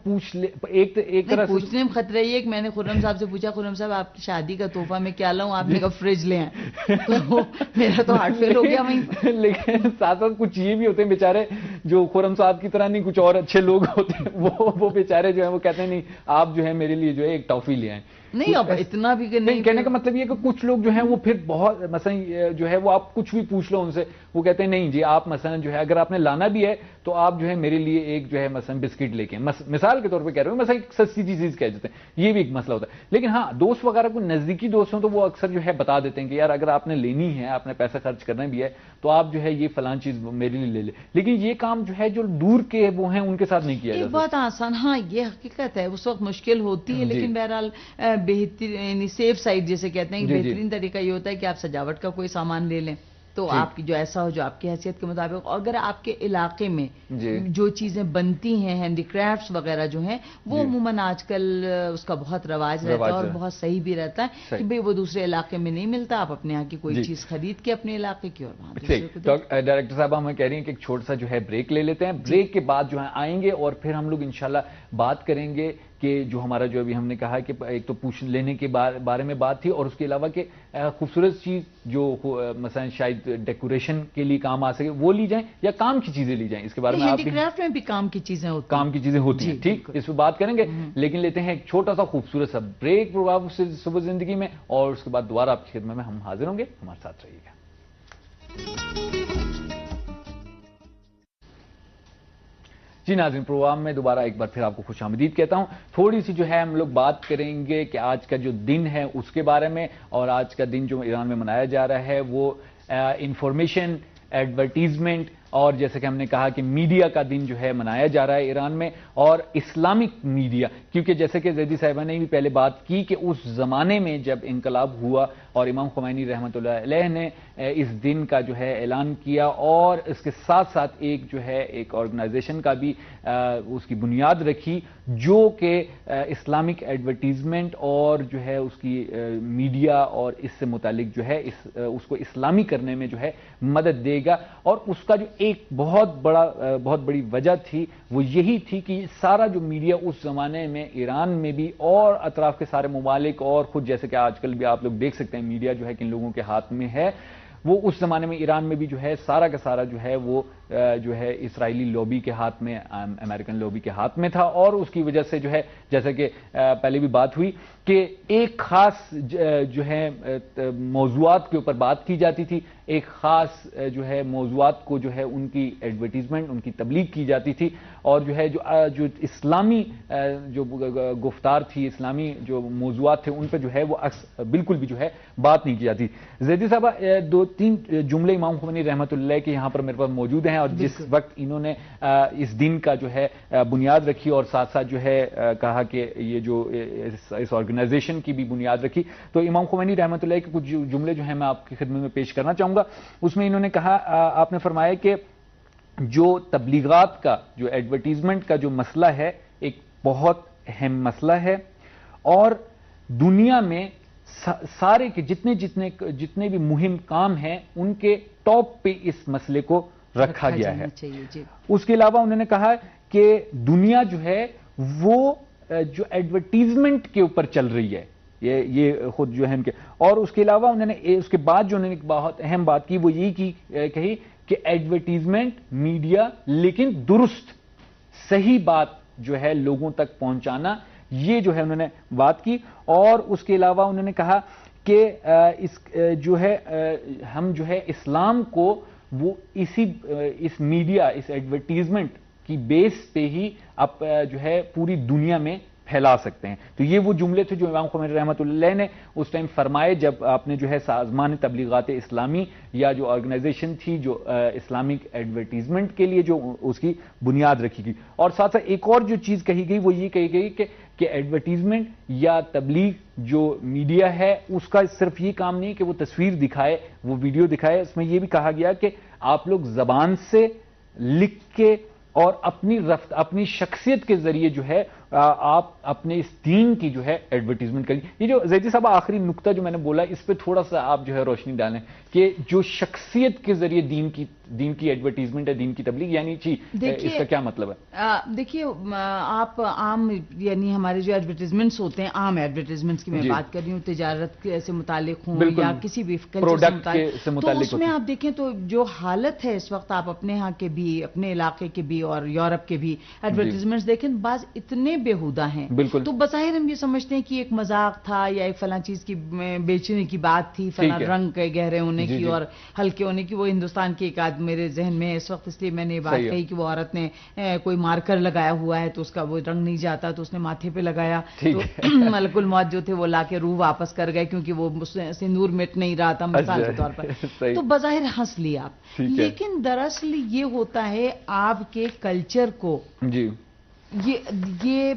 ایک طرح پوچھنے میں خطرہ یہ ہے کہ میں نے خرم صاحب سے پوچھا، خرم صاحب آپ کی شادی کا تحفہ میں کیا لاؤں، آپ نے کہا فریج لے آئیں، تو میرا تو ہارٹ فیل ہو گیا وہیں۔ لیکن ساتھ ساتھ کچھ یہ بھی ہوتے ہیں بیچارے جو خرم صاحب کی طرح نہیں، کچھ اور اچھے لوگ ہوتے ہیں، وہ بیچارے جو ہیں وہ کہتے ہیں نہیں آپ جو ہے میرے لیے جو ہے ایک ٹافی لے آئیں۔ نہیں اب اتنا بھی نہیں، کہنے کا مطلب یہ کہ کچھ لوگ جو ہیں وہ پھر بہت مثلا جو ہے وہ آپ کچھ بھی پوچھ لو ان سے، وہ کہتے ہیں نہیں جی آپ مثلا جو ہے اگر آپ نے لانا بھی ہے تو آپ جو ہے میرے لیے ایک جو ہے مثلا بسکٹ لے کے، مثال کے طور پہ کہہ رہے ہو، مثلا ایک سستی چیز کہہ دیتے ہیں، یہ بھی ایک مسئلہ ہوتا ہے۔ لیکن ہاں دوست وغیرہ کو نزدیکی دوست ہوں تو وہ اکثر جو ہے بتا دیتے ہیں کہ یار اگر آپ نے لینی ہے، آپ نے پیسہ خرچ کرنا بھی ہے تو آپ جو ہے یہ فلان چیز میرے لیے لے لیں، لیکن یہ کام جو ہے جو دور کے وہ ہیں ان کے ساتھ نہیں کیا جاتا۔ بہت آسان، ہاں یہ حقیقت ہے، اس وقت مشکل ہوتی ہے، لیکن بہرحال بہترین سیف سائڈ جیسے کہتے ہیں، بہترین طریقہ یہ ہوتا ہے کہ آپ سجاوٹ کا کوئی سامان لے لیں، تو آپ کی جو ایسا ہو جو آپ کی حیثیت کے مطابق، اگر آپ کے علاقے میں جو چیزیں بنتی ہیں ہینڈی کرافٹس وغیرہ جو ہیں وہ عموماً آج کل اس کا بہت رواج رہتا ہے اور بہت صحیح بھی رہتا ہے کہ بھئی وہ دوسرے علاقے میں نہیں ملتا، آپ اپنے یہاں کی کوئی چیز خرید کے اپنے علاقے کی اور وہاں دوسرے کو دیں۔ ڈائریکٹر صاحب ہمیں کہہ رہی ہیں کہ ایک چھوٹا سا جو ہے بریک لے لیتے ہیں، بریک کے بعد جو ہے آئیں گے اور پھر ہم لوگ انشاءاللہ بات کریں گے کہ جو ہمارا جو ابھی ہم نے کہا کہ ایک تو پوچھ لینے کے بارے میں بات تھی، اور اس کے علاوہ کہ خوبصورت چیز جو مثلا شاید ڈیکوریشن کے لیے کام آ سکے وہ لی جائیں یا کام کی چیزیں لی جائیں، اس کے بارے میں ہینڈی کرافٹ میں بھی کام کی چیزیں ہوتی ہیں، ٹھیک اس پہ بات کریں گے، لیکن لیتے ہیں ایک چھوٹا سا خوبصورت سا بریک پروگرام سے صبح زندگی میں، اور اس کے بعد دوبارہ آپ کی خدمت میں ہم حاضر ہوں گے، ہمارے ساتھ رہیے گا۔ جی ناظرین، پروگرام میں دوبارہ ایک بار پھر آپ کو خوش آمدید کہتا ہوں۔ تھوڑی سی جو ہے ہم لوگ بات کریں گے کہ آج کا جو دن ہے اس کے بارے میں، اور آج کا دن جو ایران میں منایا جا رہا ہے وہ انفارمیشن، ایڈورٹیزمنٹ اور جیسے کہ ہم نے کہا کہ میڈیا کا دن جو ہے منایا جا رہا ہے ایران میں، اور اسلامک میڈیا، کیونکہ جیسے کہ زیدی صاحبہ نے بھی پہلے بات کی کہ اس زمانے میں جب انقلاب ہوا اور امام خمینی رحمۃ اللہ علیہ نے اس دن کا جو ہے اعلان کیا، اور اس کے ساتھ ساتھ ایک جو ہے ایک آرگنائزیشن کا بھی اس کی بنیاد رکھی جو کہ اسلامک ایڈورٹیزمنٹ اور جو ہے اس کی میڈیا اور اس سے متعلق جو ہے اس کو اسلامی کرنے میں جو ہے مدد دے گا، اور اس کا جو ایک بہت بڑی وجہ تھی وہ یہی تھی کہ سارا جو میڈیا اس زمانے میں ایران میں بھی اور اطراف کے سارے ممالک اور خود جیسے کہ آج کل بھی آپ لوگ دیکھ سکتے ہیں میڈیا جو ہے کن لوگوں کے ہاتھ میں ہے، وہ اس زمانے میں ایران میں بھی جو ہے سارا کا سارا جو ہے وہ جو ہے اسرائیلی لوبی کے ہاتھ میں، امریکن لوبی کے ہاتھ میں تھا، اور اس کی وجہ سے جو ہے جیسا کہ پہلے بھی بات ہوئی کہ ایک خاص جو ہے موضوعات کے اوپر بات کی جاتی تھی، ایک خاص جو ہے موضوعات کو جو ہے ان کی ایڈورٹیزمنٹ، ان کی تبلیغ کی جاتی تھی، اور جو ہے جو اسلامی جو گفتار تھی، اسلامی جو موضوعات تھے ان پہ جو ہے وہ بالکل بھی جو ہے بات نہیں کی جاتی۔ زیدی صاحبہ 2-3 جملے امام خمینی رحمۃ اللہ کے یہاں پر میرے پاس موجود ہیں، اور جس وقت انہوں نے اس دن کا جو ہے بنیاد رکھی اور ساتھ ساتھ جو ہے کہا کہ یہ جو اس آرگنائزیشن کی بھی بنیاد رکھی، تو امام خمینی رحمۃ اللہ کے کچھ جملے جو ہیں میں آپ کی خدمت میں پیش کرنا چاہوں گا۔ اس میں انہوں نے کہا، آپ نے فرمایا کہ جو تبلیغات کا، جو ایڈورٹیزمنٹ کا جو مسئلہ ہے ایک بہت اہم مسئلہ ہے، اور دنیا میں سارے کے جتنے بھی مہم کام ہیں ان کے ٹاپ پہ اس مسئلے کو رکھا گیا ہے۔ اس کے علاوہ انہوں نے کہا کہ دنیا جو ہے وہ جو ایڈورٹیزمنٹ کے اوپر چل رہی ہے، یہ خود جو ہے ان کے، اور اس کے علاوہ انہوں نے اس کے بعد جو انہوں نے بہت اہم بات کی وہ یہی کہی کہ ایڈورٹیزمنٹ میڈیا، لیکن درست صحیح بات جو ہے لوگوں تک پہنچانا، یہ جو ہے انہوں نے بات کی۔ اور اس کے علاوہ انہوں نے کہا کہ جو ہے ہم جو ہے اسلام کو وہ اس میڈیا، اس ایڈورٹیزمنٹ کی بیس پہ ہی اب جو ہے پوری دنیا میں پھیلا سکتے ہیں۔ تو یہ وہ جملے تھے جو امام خمینی رحمۃ اللہ نے اس ٹائم فرمائے جب آپ نے جو ہے سازمان تبلیغات اسلامی یا جو آرگنائزیشن تھی جو اسلامک ایڈورٹیزمنٹ کے لیے جو اس کی بنیاد رکھی گئی۔ اور ساتھ ساتھ ایک اور جو چیز کہی گئی وہ یہ کہی گئی کہ ایڈورٹیزمنٹ یا تبلیغ جو میڈیا ہے اس کا صرف یہ کام نہیں کہ وہ تصویر دکھائے، وہ ویڈیو دکھائے، اس میں یہ بھی کہا گیا کہ آپ لوگ زبان سے، لکھ کے اور اپنی شخصیت کے ذریعے جو ہے آپ اپنے اس دین کی جو ہے ایڈورٹیزمنٹ کریں۔ یہ جو زیدی صاحب آخری نقطہ جو میں نے بولا اس پہ تھوڑا سا آپ جو ہے روشنی ڈالیں کہ جو شخصیت کے ذریعے دین کی ایڈورٹیزمنٹ ہے، دین کی تبلیغ، یعنی اس کا کیا مطلب ہے؟ دیکھیے آپ عام یعنی ہمارے جو ایڈورٹیزمنٹس ہوتے ہیں، عام ایڈورٹیزمنٹس کی میں بات کر رہی ہوں، تجارت سے متعلق ہوں یا کسی بھی پروڈکٹ سے متعلق، تو اس میں آپ دیکھیں تو جو حالت ہے اس وقت، آپ اپنے ہاں کے بھی، اپنے علاقے کے بھی اور یورپ کے بھی ایڈورٹیزمنٹس دیکھیں، بعض اتنے بےہودہ ہیں، تو بظاہر ہم یہ سمجھتے ہیں کہ ایک مذاق تھا یا ایک فلاں چیز کی بیچنے کی بات تھی، فلاں رنگ کے گہرے ہونے کی اور ہلکے ہونے کی۔ وہ ہندوستان کی ایک میرے ذہن میں اس وقت، اس لیے میں نے یہ بات کہی کہ وہ عورت نے کوئی مارکر لگایا ہوا ہے تو اس کا وہ رنگ نہیں جاتا تو اس نے ماتھے پہ لگایا، تو ملک الموت جو تھے وہ لا کے روح واپس کر گئے کیونکہ وہ سندور مٹ نہیں رہا تھا مثال کے طور پر۔ تو بظاہر ہنس لیا آپ، لیکن دراصل یہ ہوتا ہے آپ کے کلچر کو یہ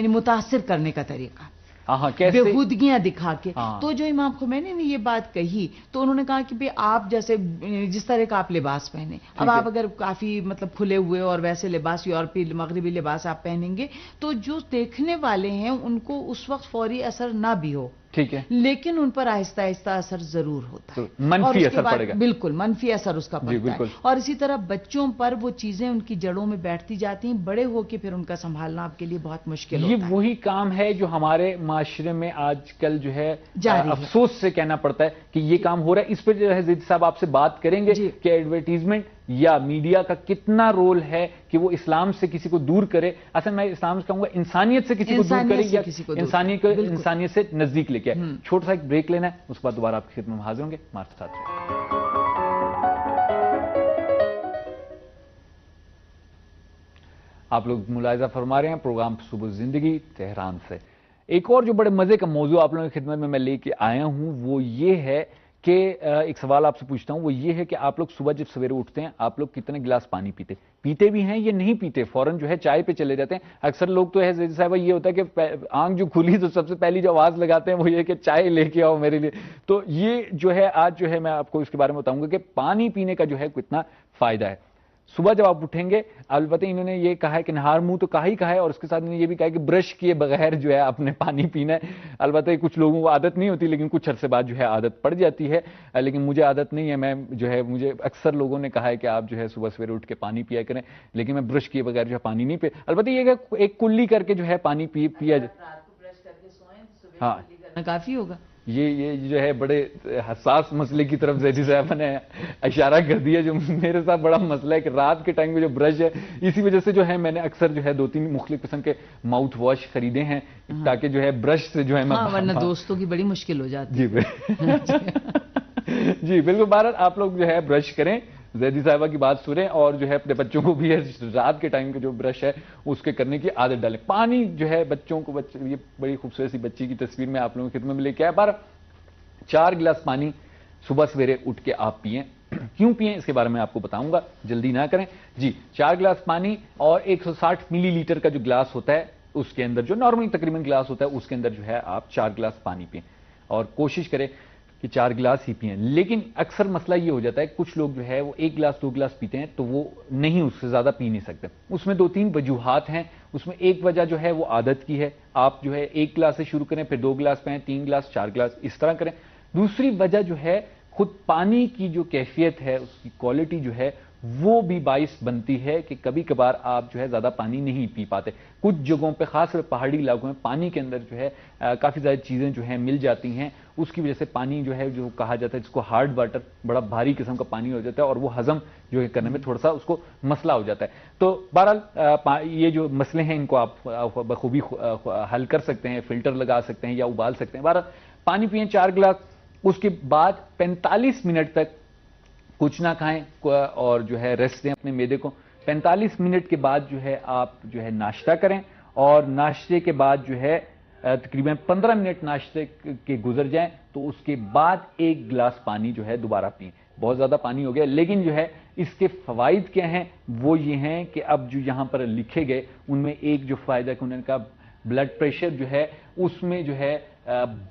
متاثر کرنے کا طریقہ، بےہودگیاں دکھا کے۔ تو جو امام خمینی نے یہ بات کہی تو انہوں نے کہا کہ آپ جیسے جس طرح کا آپ لباس پہنے، اب آپ اگر کافی مطلب کھلے ہوئے اور ویسے لباس، یورپی مغربی لباس آپ پہنیں گے تو جو دیکھنے والے ہیں ان کو اس وقت فوری اثر نہ بھی ہو، ٹھیک ہے، لیکن ان پر آہستہ آہستہ اثر ضرور ہوتا ہے، منفی اثر پڑے گا، بالکل منفی اثر اس کا پڑتا ہے۔ اور اسی طرح بچوں پر وہ چیزیں ان کی جڑوں میں بیٹھتی جاتی ہیں، بڑے ہو کے پھر ان کا سنبھالنا آپ کے لیے بہت مشکل ہوتا ہے۔ یہ وہی کام ہے جو ہمارے معاشرے میں آج کل جو ہے افسوس سے کہنا پڑتا ہے کہ یہ کام ہو رہا ہے۔ اس پہ جو ہے زید صاحب آپ سے بات کریں گے کہ ایڈورٹیزمنٹ یا میڈیا کا کتنا رول ہے کہ وہ اسلام سے کسی کو دور کرے، اصل میں اسلام سے کہوں گا انسانیت سے کسی کو دور کرے یا انسانیت سے نزدیک لے کے آئے۔ چھوٹا سا ایک بریک لینا ہے، اس کے بعد دوبارہ آپ کی خدمت میں حاضر ہوں گے، ہمارے ساتھ رہیں۔ آپ لوگ ملاحظہ فرما رہے ہیں پروگرام صبح زندگی تہران سے۔ ایک اور جو بڑے مزے کا موضوع آپ لوگوں کی خدمت میں لے کے آیا ہوں وہ یہ ہے کہ ایک سوال آپ سے پوچھتا ہوں، وہ یہ ہے کہ آپ لوگ صبح جب سویرے اٹھتے ہیں آپ لوگ کتنے گلاس پانی پیتے بھی ہیں یا نہیں پیتے؟ فوراً جو ہے چائے پہ چلے جاتے ہیں۔ اکثر لوگ تو ہے زید صاحبہ یہ ہوتا ہے کہ آنکھ جو کھلی تو سب سے پہلی جو آواز لگاتے ہیں وہ یہ کہ چائے لے کے آؤ میرے لیے۔ تو یہ جو ہے آج جو ہے میں آپ کو اس کے بارے میں بتاؤں گا کہ پانی پینے کا جو ہے کتنا فائدہ ہے۔ صبح جب آپ اٹھیں گے، البتہ انہوں نے یہ کہا ہے کہ نہار منہ تو کہا ہے، اور اس کے ساتھ انہوں نے یہ بھی کہا ہے کہ برش کیے بغیر جو ہے آپ نے پانی پینا ہے۔ البتہ کچھ لوگوں کو عادت نہیں ہوتی لیکن کچھ عرصے بعد جو ہے عادت پڑ جاتی ہے، لیکن مجھے عادت نہیں ہے۔ میں جو ہے مجھے اکثر لوگوں نے کہا ہے کہ آپ جو ہے صبح سویرے اٹھ کے پانی پیا کریں، لیکن میں برش کیے بغیر جو ہے پانی نہیں البتہ یہ کہ ایک کلی کر کے جو ہے پانی پیا جائے، ہاں کافی ہوگا۔ یہ جو ہے بڑے حساس مسئلے کی طرف زیدی صاحبہ نے اشارہ کر دیا، جو میرے ساتھ بڑا مسئلہ ہے کہ رات کے ٹائم میں جو برش ہے، اسی وجہ سے جو ہے میں نے اکثر جو ہے 2-3 مختلف قسم کے ماؤتھ واش خریدے ہیں تاکہ جو ہے برش سے جو ہے میں ورنہ دوستوں کی بڑی مشکل ہو جاتی جی جی بالکل. بہرحال آپ لوگ جو ہے برش کریں، زیدی صاحبہ کی بات سنیں، اور جو ہے اپنے بچوں کو بھی رات کے ٹائم کے جو برش ہے اس کے کرنے کی عادت ڈالیں. پانی جو ہے بچوں کو، یہ بڑی خوبصورت سی بچی کی تصویر میں آپ لوگوں کی خدمت میں لے کے آیا. 4 گلاس پانی صبح سویرے اٹھ کے آپ پئیں. کیوں پئیں اس کے بارے میں آپ کو بتاؤں گا، جلدی نہ کریں. جی 4 گلاس پانی اور 160 ملی لیٹر کا جو گلاس ہوتا ہے اس کے اندر، جو نارمل تقریباً گلاس ہوتا ہے اس کے اندر جو ہے آپ 4 گلاس پانی پئیں، اور کوشش کریں کہ 4 گلاس ہی پئیں. لیکن اکثر مسئلہ یہ ہو جاتا ہے کچھ لوگ جو ہے وہ 1 گلاس 2 گلاس پیتے ہیں تو وہ نہیں، اس سے زیادہ پی نہیں سکتے. اس میں 2-3 وجوہات ہیں. اس میں ایک وجہ جو ہے وہ عادت کی ہے، آپ جو ہے 1 گلاس سے شروع کریں، پھر 2 گلاس پئیں، 3 گلاس، 4 گلاس اس طرح کریں. دوسری وجہ جو ہے خود پانی کی جو کیفیت ہے، اس کی کوالٹی جو ہے وہ بھی باعث بنتی ہے کہ کبھی کبھار آپ جو ہے زیادہ پانی نہیں پی پاتے. کچھ جگہوں پہ، خاص طور پہاڑی علاقوں میں پانی کے اندر جو ہے کافی زیادہ چیزیں جو ہیں مل جاتی ہیں، اس کی وجہ سے پانی جو ہے جو کہا جاتا ہے جس کو ہارڈ واٹر، بڑا بھاری قسم کا پانی ہو جاتا ہے، اور وہ ہضم جو ہے کرنے میں تھوڑا سا اس کو مسئلہ ہو جاتا ہے. تو بہرحال یہ جو مسئلے ہیں ان کو آپ بخوبی حل کر سکتے ہیں، فلٹر لگا سکتے ہیں یا ابال سکتے ہیں. بہرحال پانی پئیں 4 گلاس. اس کے بعد 45 منٹ تک کچھ نہ کھائیں اور جو ہے ریسٹ دیں اپنے معدے کو. 45 منٹ کے بعد جو ہے آپ جو ہے ناشتہ کریں، اور ناشتے کے بعد جو ہے تقریباً 15 منٹ ناشتے کے گزر جائیں تو اس کے بعد 1 گلاس پانی جو ہے دوبارہ پئیں. بہت زیادہ پانی ہو گیا، لیکن جو ہے اس کے فوائد کیا ہیں وہ یہ ہیں کہ اب جو یہاں پر لکھے گئے ان میں ایک جو فائدہ کہ انہوں نے کہا بلڈ پریشر جو ہے اس میں جو ہے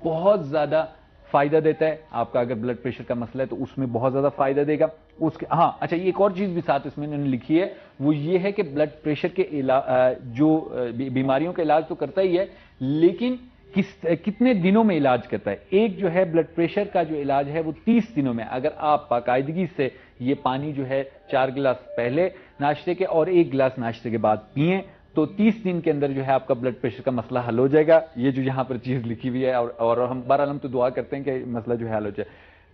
بہت زیادہ فائدہ دیتا ہے. آپ کا اگر بلڈ پریشر کا مسئلہ ہے تو اس میں بہت زیادہ فائدہ دے گا. اس کے اچھا ایک اور چیز بھی ساتھ اس میں انہوں نے لکھی ہے، وہ یہ ہے کہ بلڈ پریشر کے جو بیماریوں کا علاج تو کرتا ہی ہے، لیکن کتنے دنوں میں علاج کرتا ہے. ایک جو ہے بلڈ پریشر کا جو علاج ہے وہ 30 دنوں میں. اگر آپ باقاعدگی سے یہ پانی جو ہے 4 گلاس پہلے ناشتے کے اور 1 گلاس ناشتے کے بعد پئیں تو 30 دن کے اندر جو ہے آپ کا بلڈ پریشر کا مسئلہ حل ہو جائے گا. یہ جو یہاں پر چیز لکھی ہوئی ہے، اور ہم بہرحال ہم تو دعا کرتے ہیں کہ مسئلہ جو ہے حل ہو جائے.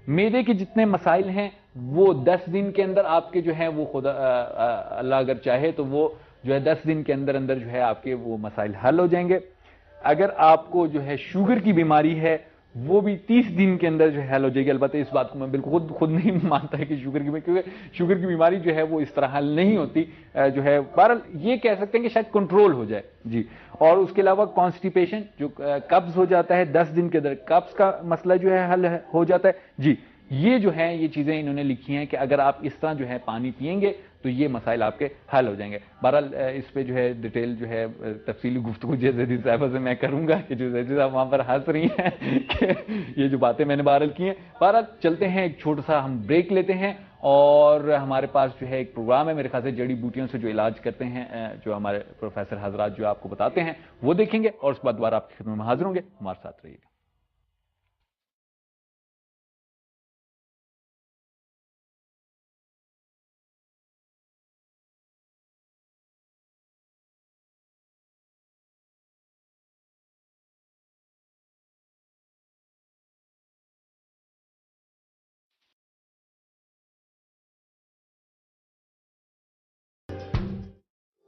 معدے کے جتنے مسائل ہیں وہ 10 دن کے اندر آپ کے جو ہیں وہ خدا اللہ اگر چاہے تو وہ جو ہے 10 دن کے اندر اندر جو ہے آپ کے وہ مسائل حل ہو جائیں گے. اگر آپ کو جو ہے شوگر کی بیماری ہے وہ بھی 30 دن کے اندر جو ہے حل ہو جائے گی. البتہ اس بات کو میں بالکل خود نہیں مانتا ہے کہ کیونکہ شوگر کی بیماری جو ہے وہ اس طرح حل نہیں ہوتی جو ہے. بہرحال یہ کہہ سکتے ہیں کہ شاید کنٹرول ہو جائے جی. اور اس کے علاوہ کانسٹیپیشن جو قبض ہو جاتا ہے 10 دن کے اندر قبض کا مسئلہ جو ہے حل ہو جاتا ہے جی. یہ جو ہیں یہ چیزیں انہوں نے لکھی ہیں کہ اگر آپ اس طرح جو ہے پانی پئیں گے تو یہ مسائل آپ کے حل ہو جائیں گے. بہرحال اس پہ جو ہے ڈیٹیل جو ہے تفصیلی گفتگو زیدی صاحبہ سے میں کروں گا کہ جو زیدی صاحب وہاں پر ہنس رہی ہیں کہ یہ جو باتیں میں نے بہرحال کی ہیں. بہرحال چلتے ہیں ایک چھوٹا سا ہم بریک لیتے ہیں، اور ہمارے پاس جو ہے ایک پروگرام ہے میرے خیال سے جڑی بوٹیوں سے جو علاج کرتے ہیں جو ہمارے پروفیسر حضرات جو آپ کو بتاتے ہیں وہ دیکھیں گے، اور اس کے بعد دوبارہ آپ کی خدمت میں حاضر ہوں گے. ہمارے ساتھ رہیے گا.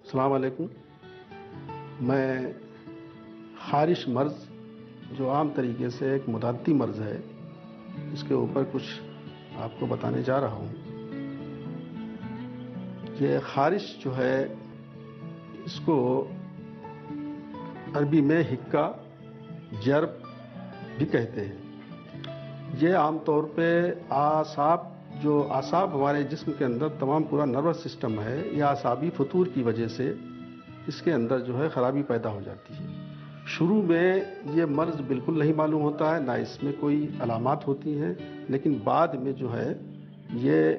السلام علیکم. میں خارش مرض جو عام طریقے سے ایک متعدی مرض ہے اس کے اوپر کچھ آپ کو بتانے جا رہا ہوں. یہ خارش جو ہے اس کو عربی میں حکا جرب بھی کہتے ہیں. یہ عام طور پہ اعصاب ہمارے جسم کے اندر تمام پورا نروس سسٹم ہے، یا اعصابی فتور کی وجہ سے اس کے اندر جو ہے خرابی پیدا ہو جاتی ہے. شروع میں یہ مرض بالکل نہیں معلوم ہوتا ہے، نہ اس میں کوئی علامات ہوتی ہیں، لیکن بعد میں جو ہے یہ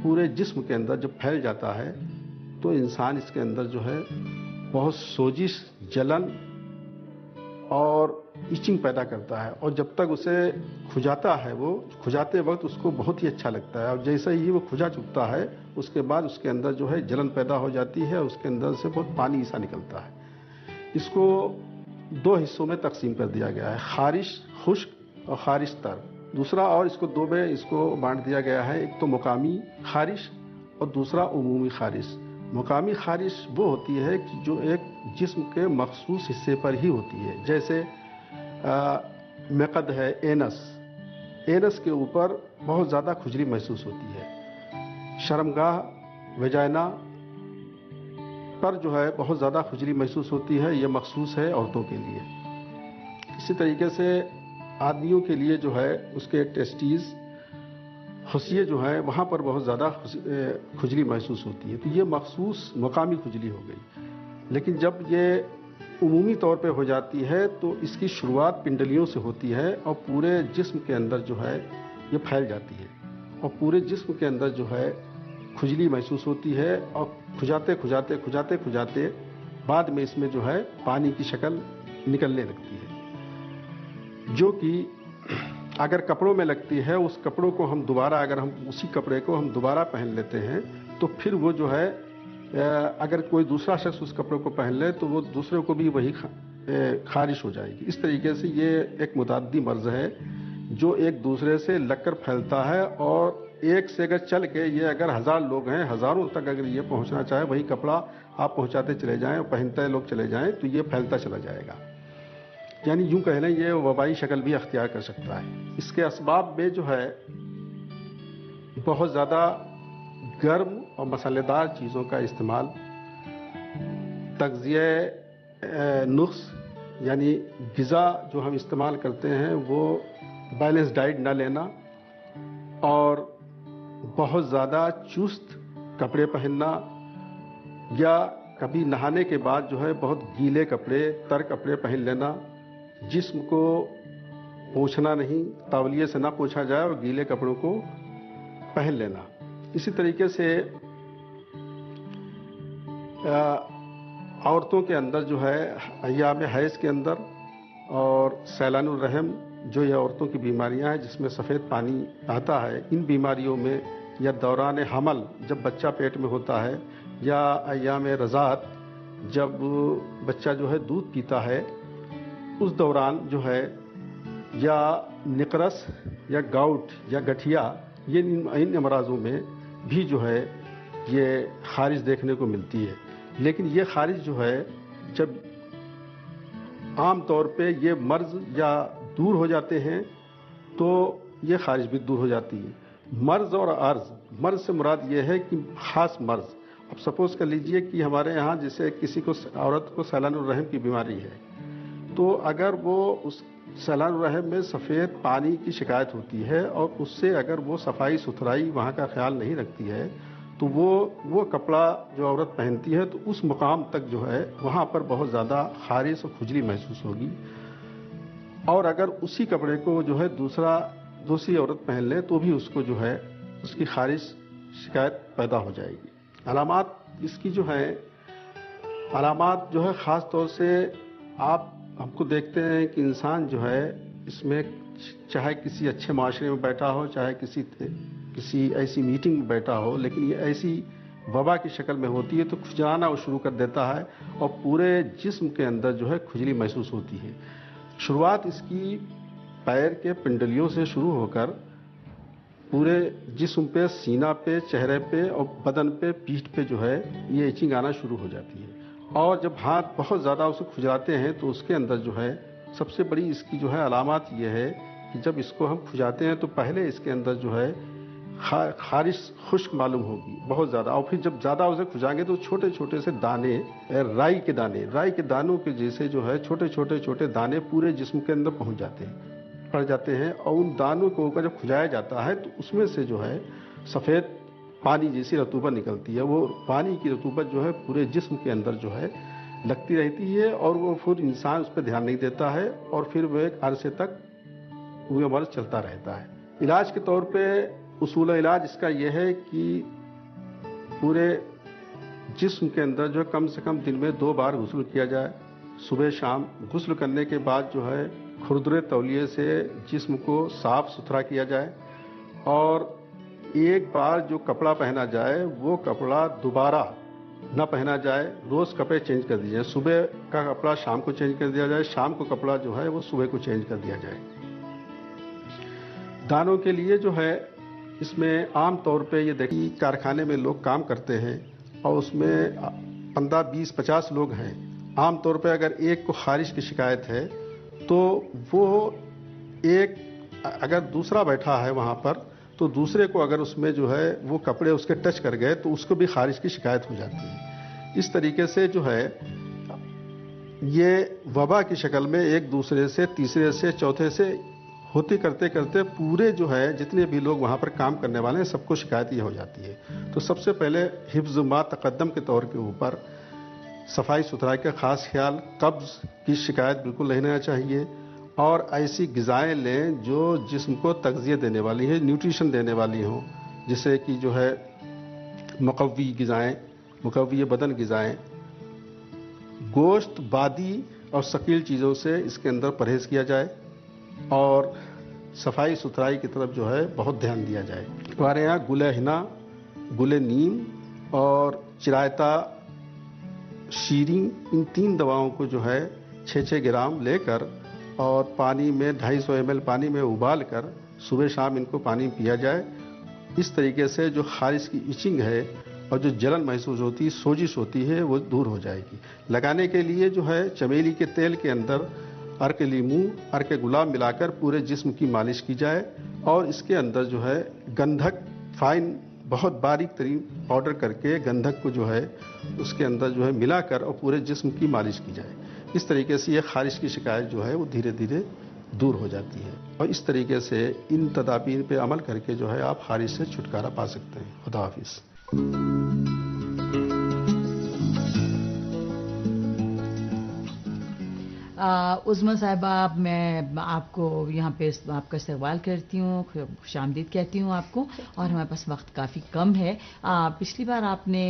پورے جسم کے اندر جب پھیل جاتا ہے تو انسان اس کے اندر جو ہے بہت سوزش، جلن اور ایچنگ پیدا کرتا ہے. اور جب تک اسے کھجاتا ہے، وہ کھجاتے وقت اس کو بہت ہی اچھا لگتا ہے، اور جیسے ہی وہ کھجا چکتا ہے اس کے بعد اس کے اندر جو ہے جلن پیدا ہو جاتی ہے، اس کے اندر سے بہت پانی سا نکلتا ہے. اس کو 2 حصوں میں تقسیم کر دیا گیا ہے، خارش خشک اور خارش تر. دوسرا اور اس کو دو میں اس کو بانٹ دیا گیا ہے. ایک تو مقامی خارش اور دوسرا عمومی خارش. مقامی خارش وہ ہوتی ہے کہ جو ایک جسم کے مخصوص حصے پر ہی ہوتی ہے. جیسے مقد ہے، اینس کے اوپر بہت زیادہ کھجلی محسوس ہوتی ہے. شرمگاہ ویجائنا پر جو ہے بہت زیادہ کھجلی محسوس ہوتی ہے. یہ مخصوص ہے عورتوں کے لیے. اسی طریقے سے آدمیوں کے لیے جو ہے اس کے ٹیسٹیز، خصیے جو ہے وہاں پر بہت زیادہ کھجلی محسوس ہوتی ہے. تو یہ مخصوص مقامی کھجلی ہو گئی. لیکن جب یہ عمومی طور پہ ہو جاتی ہے تو اس کی شروعات پنڈلیوں سے ہوتی ہے اور پورے جسم کے اندر جو ہے یہ پھیل جاتی ہے اور پورے جسم کے اندر جو ہے کھجلی محسوس ہوتی ہے اور کھجاتے بعد میں اس میں جو ہے پانی کی شکل نکلنے لگتی ہے، جو کہ اگر کپڑوں میں لگتی ہے. اس کپڑوں کو ہم دوبارہ اگر ہم اسی کپڑے کو ہم دوبارہ پہن لیتے ہیں تو پھر وہ جو ہے اگر کوئی دوسرا شخص اس کپڑے کو پہن لے تو وہ دوسرے کو بھی وہی خارش ہو جائے گی. اس طریقے سے یہ ایک متعدی مرض ہے جو ایک دوسرے سے لگ کر پھیلتا ہے اور ایک سے اگر چل کے یہ اگر 1000 لوگ ہیں، ہزاروں تک اگر یہ پہنچنا چاہے وہی کپڑا آپ پہنچاتے چلے جائیں اور پہنتے لوگ چلے جائیں تو یہ پھیلتا چلا جائے گا. یعنی یوں کہہ لیں یہ وبائی شکل بھی اختیار کر سکتا ہے. اس کے اسباب میں جو ہے بہت زیادہ گرم اور مسالے دار چیزوں کا استعمال، تغذیہ نقص یعنی غذا جو ہم استعمال کرتے ہیں وہ بیلنس ڈائٹ نہ لینا، اور بہت زیادہ چست کپڑے پہننا، یا کبھی نہانے کے بعد جو ہے بہت گیلے کپڑے، تر کپڑے پہن لینا. جسم کو پوچھنا نہیں، تولیے سے نہ پوچھا جائے اور گیلے کپڑوں کو پہن لینا. اسی طریقے سے عورتوں کے اندر جو ہے ایام حیض کے اندر اور سیلان الرحم جو یہ عورتوں کی بیماریاں ہیں جس میں سفید پانی آتا ہے، ان بیماریوں میں یا دوران حمل جب بچہ پیٹ میں ہوتا ہے، یا ایام رضاعت جب بچہ جو ہے دودھ پیتا ہے اس دوران جو ہے، یا نقرس یا گاؤٹ یا گٹھیا، یہ ان امراضوں میں بھی جو ہے یہ خارش دیکھنے کو ملتی ہے. لیکن یہ خارش جو ہے جب عام طور پہ یہ مرض یا دور ہو جاتے ہیں تو یہ خارش بھی دور ہو جاتی ہے. مرض اور عرض، مرض سے مراد یہ ہے کہ خاص مرض. اب سپوز کر لیجئے کہ ہمارے ہاں جیسے کسی کو عورت کو سیلان الرحم کی بیماری ہے، تو اگر وہ اس سیلان الرحم میں سفید پانی کی شکایت ہوتی ہے اور اس سے اگر وہ صفائی ستھرائی وہاں کا خیال نہیں رکھتی ہے تو وہ کپڑا جو عورت پہنتی ہے تو اس مقام تک جو ہے وہاں پر بہت زیادہ خارش اور کھجلی محسوس ہوگی. اور اگر اسی کپڑے کو جو ہے دوسری عورت پہن لے تو بھی اس کو جو ہے اس کی خارش شکایت پیدا ہو جائے گی. علامات اس کی جو ہے خاص طور سے آپ ہم کو دیکھتے ہیں کہ انسان جو ہے اس میں چاہے کسی اچھے معاشرے میں بیٹھا ہو، چاہے کسی ایسی میٹنگ میں بیٹھا ہو، لیکن یہ ایسی وبا کی شکل میں ہوتی ہے تو کھجلانا وہ شروع کر دیتا ہے اور پورے جسم کے اندر جو ہے کھجلی محسوس ہوتی ہے. شروعات اس کی پیر کے پنڈلیوں سے شروع ہو کر پورے جسم پہ، سینہ پہ، چہرے پہ اور بدن پہ، پیٹھ پہ جو ہے یہ ایچنگ آنا شروع ہو جاتی ہے. اور جب ہاتھ بہت زیادہ اسے کھجلاتے ہیں تو اس کے اندر جو ہے سب سے بڑی اس کی جو ہے علامات یہ ہے کہ جب اس کو ہم کھجاتے ہیں تو پہلے اس کے اندر جو ہے خارش خشک معلوم ہوگی بہت زیادہ، اور پھر جب زیادہ اسے کھجائیں گے تو چھوٹے چھوٹے سے دانے، رائی کے دانوں کے جیسے جو ہے چھوٹے دانے پورے جسم کے اندر پڑ جاتے ہیں. اور ان دانوں کے اوپر جب کھجایا جاتا ہے تو اس میں سے جو ہے سفید پانی جیسی رطوبت نکلتی ہے. وہ پانی کی رطوبت جو ہے پورے جسم کے اندر جو ہے لگتی رہتی ہے اور وہ پھر انسان اس پہ دھیان نہیں دیتا ہے اور پھر وہ ایک عرصے تک وہ مرض چلتا رہتا ہے. علاج کے طور پہ اصول علاج اس کا یہ ہے کہ پورے جسم کے اندر جو کم سے کم دن میں 2 بار غسل کیا جائے، صبح شام. غسل کرنے کے بعد جو ہے کھردرے تولیے سے جسم کو صاف ستھرا کیا جائے اور ایک بار جو کپڑا پہنا جائے وہ کپڑا دوبارہ نہ پہنا جائے. روز کپڑے چینج کر دیے جائیں. صبح کا کپڑا شام کو چینج کر دیا جائے، شام کو کپڑا جو ہے وہ صبح کو چینج کر دیا جائے. دانوں کے لیے جو ہے اس میں عام طور پہ یہ دیکھیے کارخانے میں لوگ کام کرتے ہیں اور اس میں 15 20 50 لوگ ہیں. عام طور پہ اگر ایک کو خارش کی شکایت ہے تو وہ ایک اگر دوسرا بیٹھا ہے وہاں پر تو دوسرے کو اگر اس میں جو ہے وہ کپڑے اس کے ٹچ کر گئے تو اس کو بھی خارش کی شکایت ہو جاتی ہے. اس طریقے سے جو ہے یہ وبا کی شکل میں ایک دوسرے سے تیسرے سے چوتھے سے ہوتی کرتے کرتے پورے جو ہے جتنے بھی لوگ وہاں پر کام کرنے والے ہیں سب کو شکایت یہ ہو جاتی ہے. تو سب سے پہلے حفظ ما تقدم کے طور کے اوپر صفائی ستھرائی کا خاص خیال، قبض کی شکایت بالکل نہیں رہنا چاہیے، اور ایسی غذائیں لیں جو جسم کو تغذیہ دینے والی ہیں، نیوٹریشن دینے والی ہوں، جیسے کہ جو ہے مقوی غذائیں، مقوی بدن غذائیں. گوشت، بادی اور ثقیل چیزوں سے اس کے اندر پرہیز کیا جائے اور صفائی ستھرائی کی طرف جو ہے بہت دھیان دیا جائے. ہمارے یہاں گل ہنا، گل نیم اور چرائتا شیریں، ان 3 دواؤں کو جو ہے 6 گرام لے کر اور پانی میں 250 ml پانی میں ابال کر صبح شام ان کو پانی پیا جائے. اس طریقے سے جو خارش کی ایچنگ ہے اور جو جلن محسوس ہوتی ہے، سوزش ہوتی ہے، وہ دور ہو جائے گی. لگانے کے لیے جو ہے چمیلی کے تیل کے اندر عرق لیمو، عرق گلاب ملا کر پورے جسم کی مالش کی جائے اور اس کے اندر جو ہے گندھک فائن بہت باریک ترین پاؤڈر کر کے گندھک کو جو ہے اس کے اندر جو ہے ملا کر اور پورے جسم کی مالش کی جائے. اس طریقے سے یہ خارش کی شکایت جو ہے وہ دھیرے دھیرے دور ہو جاتی ہے اور اس طریقے سے ان تدابیر پہ عمل کر کے جو ہے آپ خارش سے چھٹکارا پا سکتے ہیں. خدا حافظ. عظمیٰ صاحبہ، میں آپ کو یہاں پہ آپ کا استقبال کرتی ہوں، خوش آمدید کہتی ہوں آپ کو، اور ہمارے پاس وقت کافی کم ہے. پچھلی بار آپ نے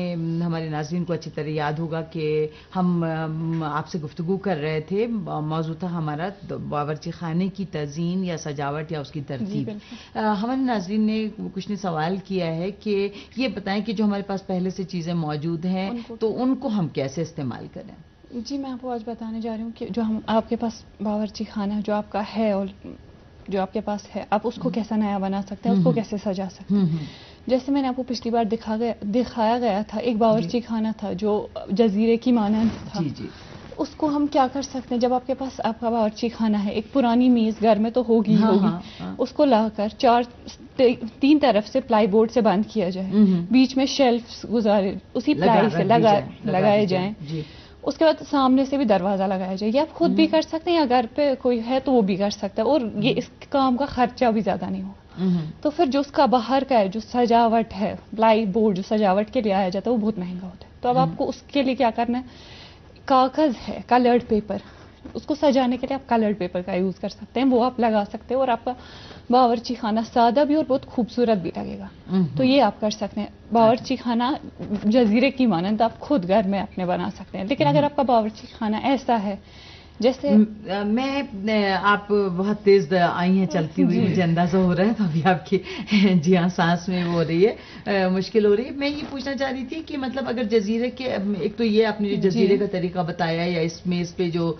ہمارے ناظرین کو اچھی طرح یاد ہوگا کہ ہم آپ سے گفتگو کر رہے تھے، موضوع تھا ہمارا باورچی خانے کی تزئین یا سجاوٹ یا اس کی ترتیب. ہمارے ناظرین نے کچھ نے سوال کیا ہے کہ یہ بتائیں کہ جو ہمارے پاس پہلے سے چیزیں موجود ہیں تو ان کو ہم کیسے استعمال کریں. جی میں آپ کو آج بتانے جا رہی ہوں کہ جو آپ کے پاس باورچی خانہ جو آپ کا ہے اور جو آپ کے پاس ہے، آپ اس کو کیسا نیا بنا سکتے ہیں، اس کو کیسے سجا سکتے ہیں. جیسے میں نے آپ کو پچھلی بار دکھایا گیا تھا، ایک باورچی خانہ تھا جو جزیرے کی مانند تھا. اس کو ہم کیا کر سکتے ہیں، جب آپ کے پاس آپ کا باورچی خانہ ہے، ایک پرانی میز گھر میں تو ہوگی اس کو لا کر 3 طرف سے پلائی بورڈ سے بند کیا جائے، بیچ میں شیلفز گزارے اسی پلائی سے لگائے جائیں. اس کے بعد سامنے سے بھی دروازہ لگایا جائے. یہ آپ خود بھی کر سکتے ہیں یا گھر پہ کوئی ہے تو وہ بھی کر سکتا ہے، اور یہ اس کام کا خرچہ بھی زیادہ نہیں ہوگا. تو پھر جو اس کا باہر کا ہے جو سجاوٹ ہے، پلائی بورڈ جو سجاوٹ کے لیے آیا جاتا ہے، وہ بہت مہنگا ہوتا ہے. تو اب آپ کو اس کے لیے کیا کرنا ہے، کاغذ ہے، کلرڈ پیپر، اس کو سجانے کے لیے آپ کلرڈ پیپر کا یوز کر سکتے ہیں، وہ آپ لگا سکتے ہیں اور آپ کا باورچی خانہ سادہ بھی اور بہت خوبصورت بھی لگے گا. تو یہ آپ کر سکتے ہیں. باورچی خانہ جزیرے کی مانند آپ خود گھر میں اپنے بنا سکتے ہیں. لیکن اگر آپ کا باورچی خانہ ایسا ہے جیسے میں آپ بہت تیز آئی ہیں چلتی ہوئی، مجھے اندازہ ہو رہا ہے، تو ابھی آپ کی جی ہاں سانس میں وہ ہو رہی ہے، مشکل ہو رہی ہے. میں یہ پوچھنا چاہ رہی تھی کہ مطلب اگر جزیرے کے، ایک تو یہ آپ نے جو جزیرے کا طریقہ بتایا یا اس میں اس پہ جو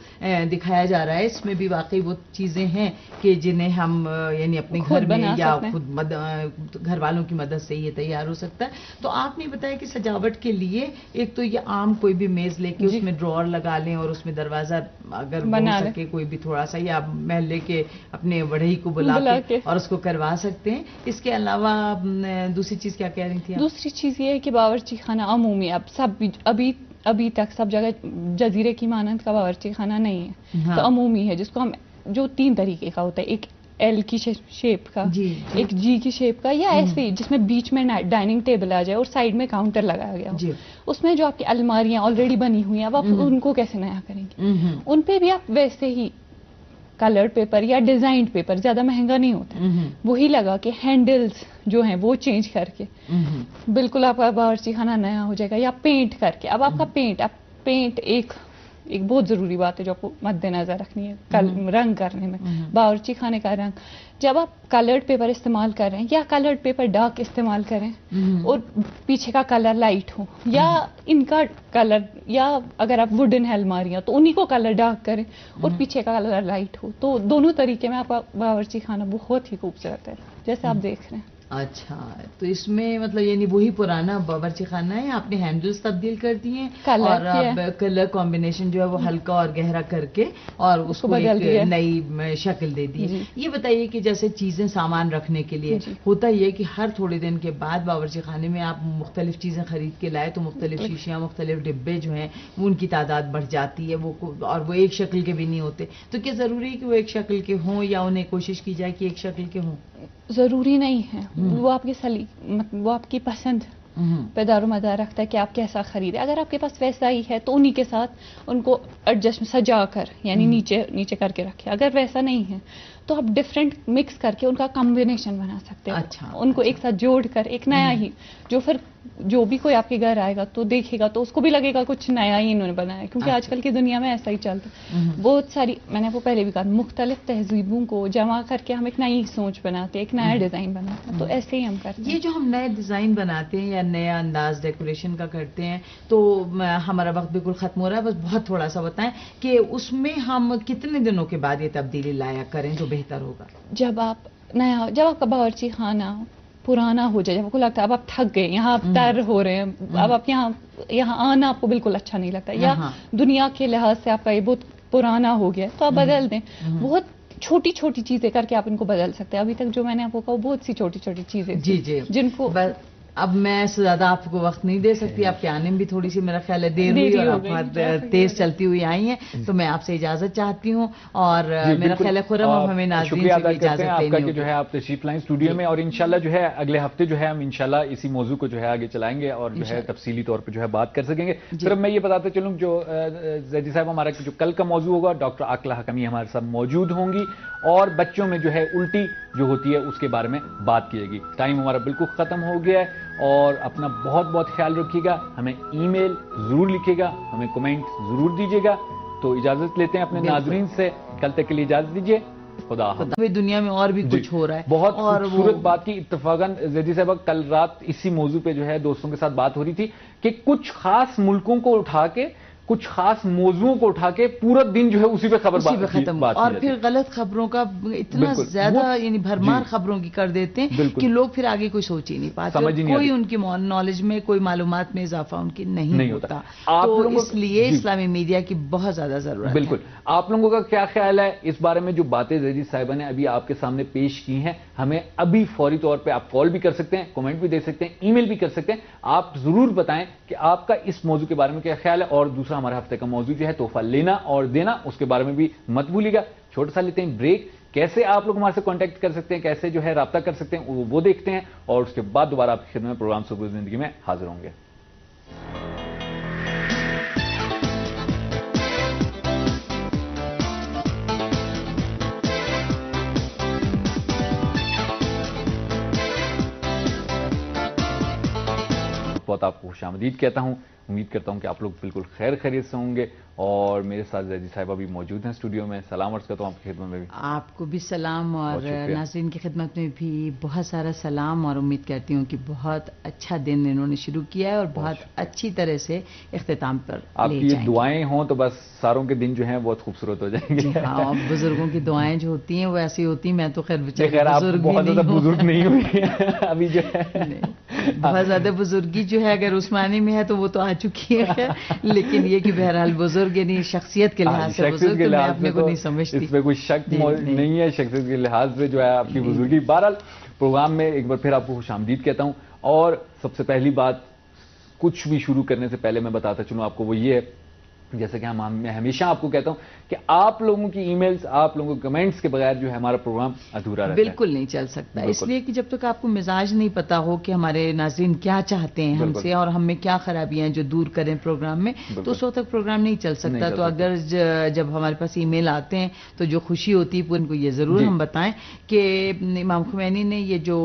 دکھایا جا رہا ہے، اس میں بھی واقعی وہ چیزیں ہیں کہ جنہیں ہم یعنی اپنے گھر میں یا خود گھر والوں کی مدد سے یہ تیار ہو سکتا ہے. تو آپ نے بتایا کہ سجاوٹ کے لیے ایک تو یہ عام کوئی بھی میز لے کے اس میں ڈرار لگا لیں اور اس میں دروازہ اگر بنا سکے کوئی بھی تھوڑا سا، یا محلے کے اپنے بڑھئی کو بلا کے اور اس کو کروا سکتے ہیں. اس کے علاوہ دوسری چیز کیا کہہ رہی تھی؟ دوسری چیز یہ ہے کہ باورچی خانہ عمومی اب سب ابھی تک سب جگہ جزیرے کی مانند کا باورچی خانہ نہیں ہے، تو عمومی ہے، جس کو ہم جو 3 طریقے کا ہوتا ہے، ایک ایل کی شیپ کا، ایک جی کی شیپ کا، یا ایسے ہی جس میں بیچ میں ڈائننگ ٹیبل آ جائے اور سائڈ میں کاؤنٹر لگایا گیا ہو. اس میں جو آپ کی الماریاں آلریڈی بنی ہوئی ہیں، اب آپ ان کو کیسے نیا کریں گے؟ ان پہ بھی آپ ویسے ہی کلرڈ پیپر یا ڈیزائنڈ پیپر، زیادہ مہنگا نہیں ہوتا، وہی لگا کے ہینڈلز جو ہیں وہ چینج کر کے بالکل آپ کا باورچی خانہ نیا ہو جائے گا. یا پینٹ کر کے، اب آپ کا پینٹ ایک ایک بہت ضروری بات ہے جو آپ کو مد نظر رکھنی ہے رنگ کرنے میں. باورچی خانے کا رنگ جب آپ کلرڈ پیپر استعمال کر رہے ہیں یا کلرڈ پیپر ڈارک استعمال کریں اور پیچھے کا کلر لائٹ ہو یا ان کا کلر, یا اگر آپ ووڈن الماریاں تو انہی کو کلر ڈارک کریں اور پیچھے کا کلر لائٹ ہو, تو دونوں طریقے میں آپ کا باورچی خانہ بہت ہی خوبصورت ہے جیسے آپ دیکھ رہے ہیں. اچھا, تو اس میں مطلب یعنی وہی پرانا باورچی خانہ ہے, آپ نے ہینڈلز تبدیل کر دی ہیں اور اب کلر کمبینیشن جو ہے وہ ہلکا اور گہرا کر کے اور اس کو ایک نئی شکل دے دی. یہ بتائیے کہ جیسے چیزیں سامان رکھنے کے لیے ہوتا یہ کہ ہر تھوڑے دن کے بعد باورچی خانے میں آپ مختلف چیزیں خرید کے لائے تو مختلف شیشیاں, مختلف ڈبے جو ہیں ان کی تعداد بڑھ جاتی ہے, وہ اور وہ ایک شکل کے بھی نہیں ہوتے, تو کیا ضروری ہے کہ وہ ایک شکل کے ہوں یا انہیں کوشش کی جائے کہ ایک شکل کے ہوں؟ ضروری نہیں ہے, وہ آپ کی وہ آپ کی پسند پہ دار و مدار رکھتا ہے کہ آپ کیسا خریدیں. اگر آپ کے پاس ویسا ہی ہے تو انہی کے ساتھ ان کو ایڈجسٹ سجا کر یعنی نیچے کر کے رکھیں. اگر ویسا نہیں ہے تو آپ ڈفرینٹ مکس کر کے ان کا کمبینیشن بنا سکتے ہیں, ان کو ایک ساتھ جوڑ کر ایک نیا ہی, جو پھر جو بھی کوئی آپ کے گھر آئے گا تو دیکھے گا تو اس کو بھی لگے گا کچھ نیا ہی انہوں نے بنایا, کیونکہ آج کل کی دنیا میں ایسا ہی چلتا ہے. بہت ساری, میں نے آپ کو پہلے بھی کہا, مختلف تہذیبوں کو جمع کر کے ہم ایک نئی سوچ بناتے ہیں, ایک نیا ڈیزائن بناتے ہیں, تو ایسے ہی ہم کرتے ہیں. یہ جو ہم نئے ڈیزائن بناتے ہیں یا نیا انداز ڈیکوریشن کا کرتے ہیں تو ہمارا وقت بالکل ختم ہو رہا ہے, بس بہت تھوڑا سا بتائیں کہ اس میں ہم کتنے دنوں کے بعد یہ تبدیلی لایا کریں تو بہتر ہوگا؟ جب آپ کا باورچی خانہ پرانا ہو جائے, جب آپ کو لگتا ہے اب آپ تھک گئے, یہاں آپ تر ہو رہے ہیں, اب آپ یہاں آنا آپ کو بالکل اچھا نہیں لگتا, یا دنیا کے لحاظ سے آپ کا یہ بہت پرانا ہو گیا, تو آپ بدل دیں. بہت چھوٹی چھوٹی چیزیں کر کے آپ ان کو بدل سکتے ہیں. ابھی تک جو میں نے آپ کو کہا بہت سی چھوٹی چھوٹی چیزیں جن کو اب میں زیادہ آپ کو وقت نہیں دے سکتی, آپ کے آنے میں بھی تھوڑی سی میرا خیال ہے دیر ہوئی اور آپ بہت تیز چلتی ہوئی آئی ہیں, تو میں آپ سے اجازت چاہتی ہوں اور میرا خیال ہے خرم اب ہمیں ناظرین سے بھی اجازت لینی ہوگی. جو ہے آپ تشریف لائیں اسٹوڈیو میں, اور انشاءاللہ جو ہے اگلے ہفتے جو ہے ہم انشاءاللہ اسی موضوع کو جو ہے آگے چلائیں گے اور جو ہے تفصیلی طور پہ جو ہے بات کر سکیں گے. صرف میں یہ بتاتے چلوں جو زیدی صاحب ہمارا جو کل کا موضوع ہوگا, ڈاکٹر عاقلہ حکمی ہمارے ساتھ موجود ہوں گی اور بچوں میں جو ہے الٹی جو ہوتی ہے اس کے بارے میں بات کیے گی. ٹائم ہمارا بالکل ختم ہو گیا ہے, اور اپنا بہت بہت خیال رکھیے گا, ہمیں ای میل ضرور لکھیے گا, ہمیں کمنٹ ضرور دیجیے گا. تو اجازت لیتے ہیں اپنے ناظرین سے, کل تک کے لیے اجازت دیجیے. خدا حافظ. دنیا میں اور بھی کچھ ہو رہا ہے, بہت خوبصورت بات کی اتفاقاً زیدی صاحبہ کل رات اسی موضوع پہ جو ہے دوستوں کے ساتھ بات ہو رہی تھی کہ کچھ خاص ملکوں کو اٹھا کے, کچھ خاص موضوعوں کو اٹھا کے پورا دن جو ہے اسی پہ ختم, اور پھر غلط خبروں کا اتنا زیادہ یعنی بھرمار خبروں کی کر دیتے ہیں کہ لوگ پھر آگے کوئی سوچ ہی نہیں پاتے, کوئی ان کی نالج میں, کوئی معلومات میں اضافہ ان کی نہیں ہوتا. تو اس لیے اسلامی میڈیا کی بہت زیادہ ضرورت ہے. بالکل. آپ لوگوں کا کیا خیال ہے اس بارے میں؟ جو باتیں زیدی صاحبہ نے ابھی آپ کے سامنے پیش کی ہیں, ہمیں ابھی فوری طور پہ آپ کال بھی کر سکتے ہیں, کمنٹ بھی دے سکتے ہیں, ای میل بھی کر سکتے ہیں. آپ ضرور بتائیں کہ آپ کا اس موضوع کے بارے میں کیا خیال ہے. اور دوسرا ہمارے ہفتے کا موضوع جو ہے تحفہ لینا اور دینا, اس کے بارے میں بھی مت بھولیے گا. چھوٹا سا لیتے ہیں بریک. کیسے آپ لوگ ہمارے سے کانٹیکٹ کر سکتے ہیں, کیسے جو ہے رابطہ کر سکتے ہیں, وہ دیکھتے ہیں, اور اس کے بعد دوبارہ آپ کی خدمت میں پروگرام صبح زندگی میں حاضر ہوں گے. بہت آپ کو خوش آمدید کہتا ہوں. امید کرتا ہوں کہ آپ لوگ بالکل خیر خیریت سے ہوں گے, اور میرے ساتھ زیدی صاحبہ بھی موجود ہیں اسٹوڈیو میں. سلام عرض کرتا ہوں آپ کی خدمت میں بھی. آپ کو بھی سلام, اور ناظرین کی خدمت میں بھی بہت سارا سلام, اور امید کرتی ہوں کہ بہت اچھا دن انہوں نے شروع کیا ہے اور بہت اچھی طرح سے اختتام پر آپ کی یہ دعائیں ہوں تو بس ساروں کے دن جو ہیں بہت خوبصورت ہو جائیں گے. ہاں, بزرگوں کی دعائیں جو ہوتی ہیں وہ ایسی ہوتی ہیں. میں تو خیر بزرگ نہیں ہوئی ابھی جو ہے, بہت زیادہ بزرگی جو ہے اگر عثمانی میں ہے تو وہ تو آ چکی ہے, لیکن یہ کہ بہرحال بزرگ یعنی شخصیت کے لحاظ سے بزرگ تو میں اپنے کو نہیں سمجھتی. اس میں کوئی شک نہیں ہے, شخصیت کے لحاظ سے جو ہے آپ کی بزرگی. بہرحال پروگرام میں ایک بار پھر آپ کو خوش آمدید کہتا ہوں, اور سب سے پہلی بات کچھ بھی شروع کرنے سے پہلے میں بتاتا چلوں آپ کو, وہ یہ ہے جیسے کہ میں ہمیشہ آپ کو کہتا ہوں کہ آپ لوگوں کی ای میلز, آپ لوگوں کے کمنٹس کے بغیر جو ہے ہمارا پروگرام ادھورا رہتا ہے. بالکل نہیں چل سکتا, اس لیے کہ جب تک آپ کو مزاج نہیں پتا ہو کہ ہمارے ناظرین کیا چاہتے ہیں ہم سے اور ہم میں کیا خرابیاں ہیں جو دور کریں پروگرام میں, تو اس وقت تک پروگرام نہیں چل سکتا. تو اگر جب ہمارے پاس ای میل آتے ہیں تو جو خوشی ہوتی ہے ان کو یہ ضرور ہم بتائیں کہ امام خمینی نے یہ جو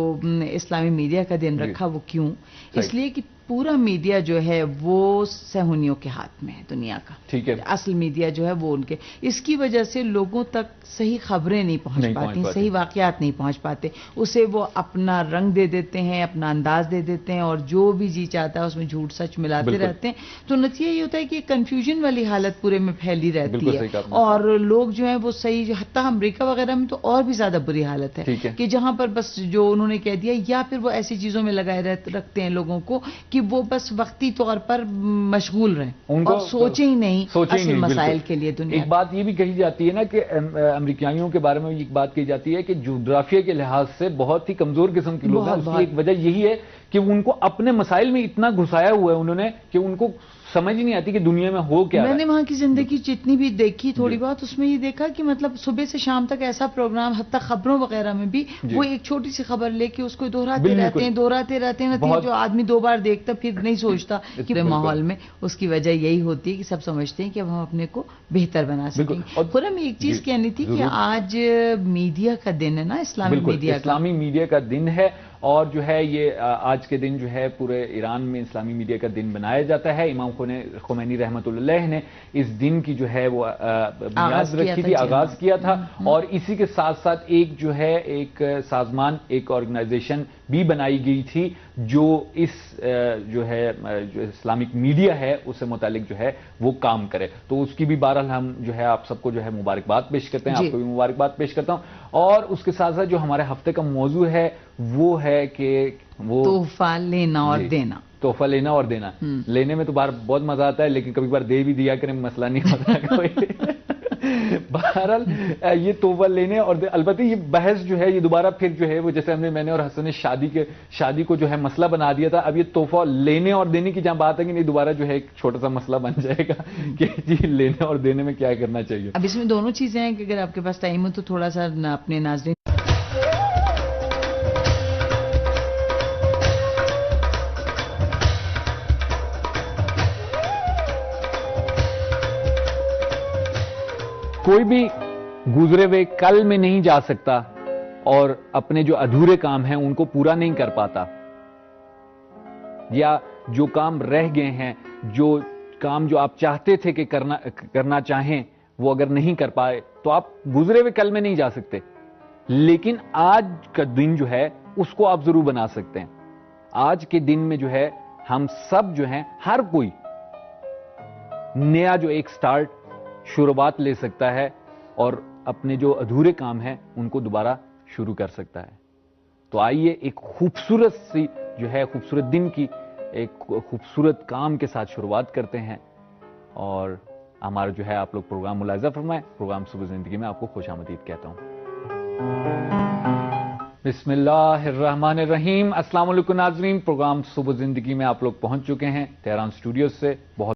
اسلامی میڈیا کا دن رکھا وہ کیوں, اس لیے کہ پورا میڈیا جو ہے وہ صہیونیوں کے ہاتھ میں ہے دنیا کا. ٹھیک ہے. اصل میڈیا جو ہے وہ ان کے, اس کی وجہ سے لوگوں تک صحیح خبریں نہیں پہنچ پاتی, صحیح واقعات نہیں پہنچ پاتے. اسے وہ اپنا رنگ دے دیتے ہیں, اپنا انداز دے دیتے ہیں, اور جو بھی جی چاہتا ہے اس میں جھوٹ سچ ملاتے رہتے ہیں. تو نتیجہ یہ ہوتا ہے کہ کنفیوژن والی حالت پورے میں پھیلی رہتی ہے, اور لوگ جو ہیں وہ صحیح, حتیٰ امریکہ وغیرہ میں تو اور بھی زیادہ بری حالت ہے کہ جہاں پر بس جو انہوں نے کہہ دیا, یا پھر وہ ایسی چیزوں میں لگائے رکھتے ہیں لوگوں کو کہ وہ بس وقتی طور پر مشغول رہیں اور سوچیں ہی نہیں اصل مسائل کے لیے دنیا. ایک بات یہ بھی کہی جاتی ہے نا کہ امریکائیوں کے بارے میں ایک بات کہی جاتی ہے کہ جغرافیہ کے لحاظ سے بہت ہی کمزور قسم کے لوگ ہیں. اس کی ایک وجہ یہی ہے کہ ان کو اپنے مسائل میں اتنا گھسایا ہوا ہے انہوں نے کہ ان کو سمجھ نہیں آتی کہ دنیا میں ہو کیا. میں نے وہاں کی زندگی جتنی بھی دیکھی تھوڑی بہت, اس میں یہ دیکھا کہ مطلب صبح سے شام تک ایسا پروگرام, حتیٰ خبروں وغیرہ میں بھی وہ ایک چھوٹی سی خبر لے کے اس کو دہراتے رہتے ہیں جو آدمی 2 بار دیکھتا پھر نہیں سوچتا کہ ماحول میں. اس کی وجہ یہی ہوتی ہے کہ سب سمجھتے ہیں کہ اب ہم اپنے کو بہتر بنا سکیں. خرم ایک چیز کہنی تھی کہ آج میڈیا کا دن ہے نا, اسلامی میڈیا کا دن ہے, اور جو ہے یہ آج کے دن جو ہے پورے ایران میں اسلامی میڈیا کا دن بنایا جاتا ہے. امام خمینی رحمۃ اللہ نے اس دن کی جو ہے وہ بنیاد رکھی تھی, آغاز کیا تھا, اور اسی کے ساتھ ساتھ ایک جو ہے ایک سازمان, ایک آرگنائزیشن بھی بنائی گئی تھی جو اس جو ہے جو اسلامک میڈیا ہے اس سے متعلق جو ہے وہ کام کرے. تو اس کی بھی بہرحال ہم جو ہے آپ سب کو جو ہے مبارکباد پیش کرتے ہیں, آپ کو بھی مبارکباد پیش کرتا ہوں. اور اس کے ساتھ ساتھ جو ہمارے ہفتے کا موضوع ہے وہ ہے کہ وہ تحفہ لینا اور دینا. تحفہ لینا اور دینا. لینے میں تو بہت مزہ آتا ہے, لیکن کبھی بار دے بھی دیا کریں, مسئلہ نہیں ہوتا کوئی. بہرحال یہ تحفہ لینے اور البتہ یہ بحث جو ہے یہ دوبارہ پھر جو ہے وہ جیسے میں نے اور حسن نے شادی کو جو ہے مسئلہ بنا دیا تھا, اب یہ تحفہ لینے اور دینے کی جہاں بات ہے کہ نہیں, دوبارہ جو ہے ایک چھوٹا سا مسئلہ بن جائے گا کہ جی لینے اور دینے میں کیا کرنا چاہیے. اب اس میں دونوں چیزیں ہیں کہ اگر آپ کے پاس ٹائم ہو تو تھوڑا سا اپنے ناظرین کوئی بھی گزرے ہوئے کل میں نہیں جا سکتا اور اپنے جو ادھورے کام ہیں ان کو پورا نہیں کر پاتا, یا جو کام رہ گئے ہیں, جو کام جو آپ چاہتے تھے کہ کرنا چاہیں وہ اگر نہیں کر پائے تو آپ گزرے ہوئے کل میں نہیں جا سکتے, لیکن آج کا دن جو ہے اس کو آپ ضرور بنا سکتے ہیں. آج کے دن میں جو ہے ہم سب جو ہیں, ہر کوئی نیا جو ایک سٹارٹ شروعات لے سکتا ہے اور اپنے جو ادھورے کام ہیں ان کو دوبارہ شروع کر سکتا ہے. تو آئیے ایک خوبصورت سی جو ہے خوبصورت دن کی ایک خوبصورت کام کے ساتھ شروعات کرتے ہیں, اور ہمارا جو ہے آپ لوگ پروگرام ملاحظہ فرمائیں. پروگرام صبح زندگی میں آپ کو خوش آمدید کہتا ہوں. بسم اللہ الرحمن الرحیم. السلام علیکم ناظرین, پروگرام صبح زندگی میں آپ لوگ پہنچ چکے ہیں تہران اسٹوڈیوز سے. بہت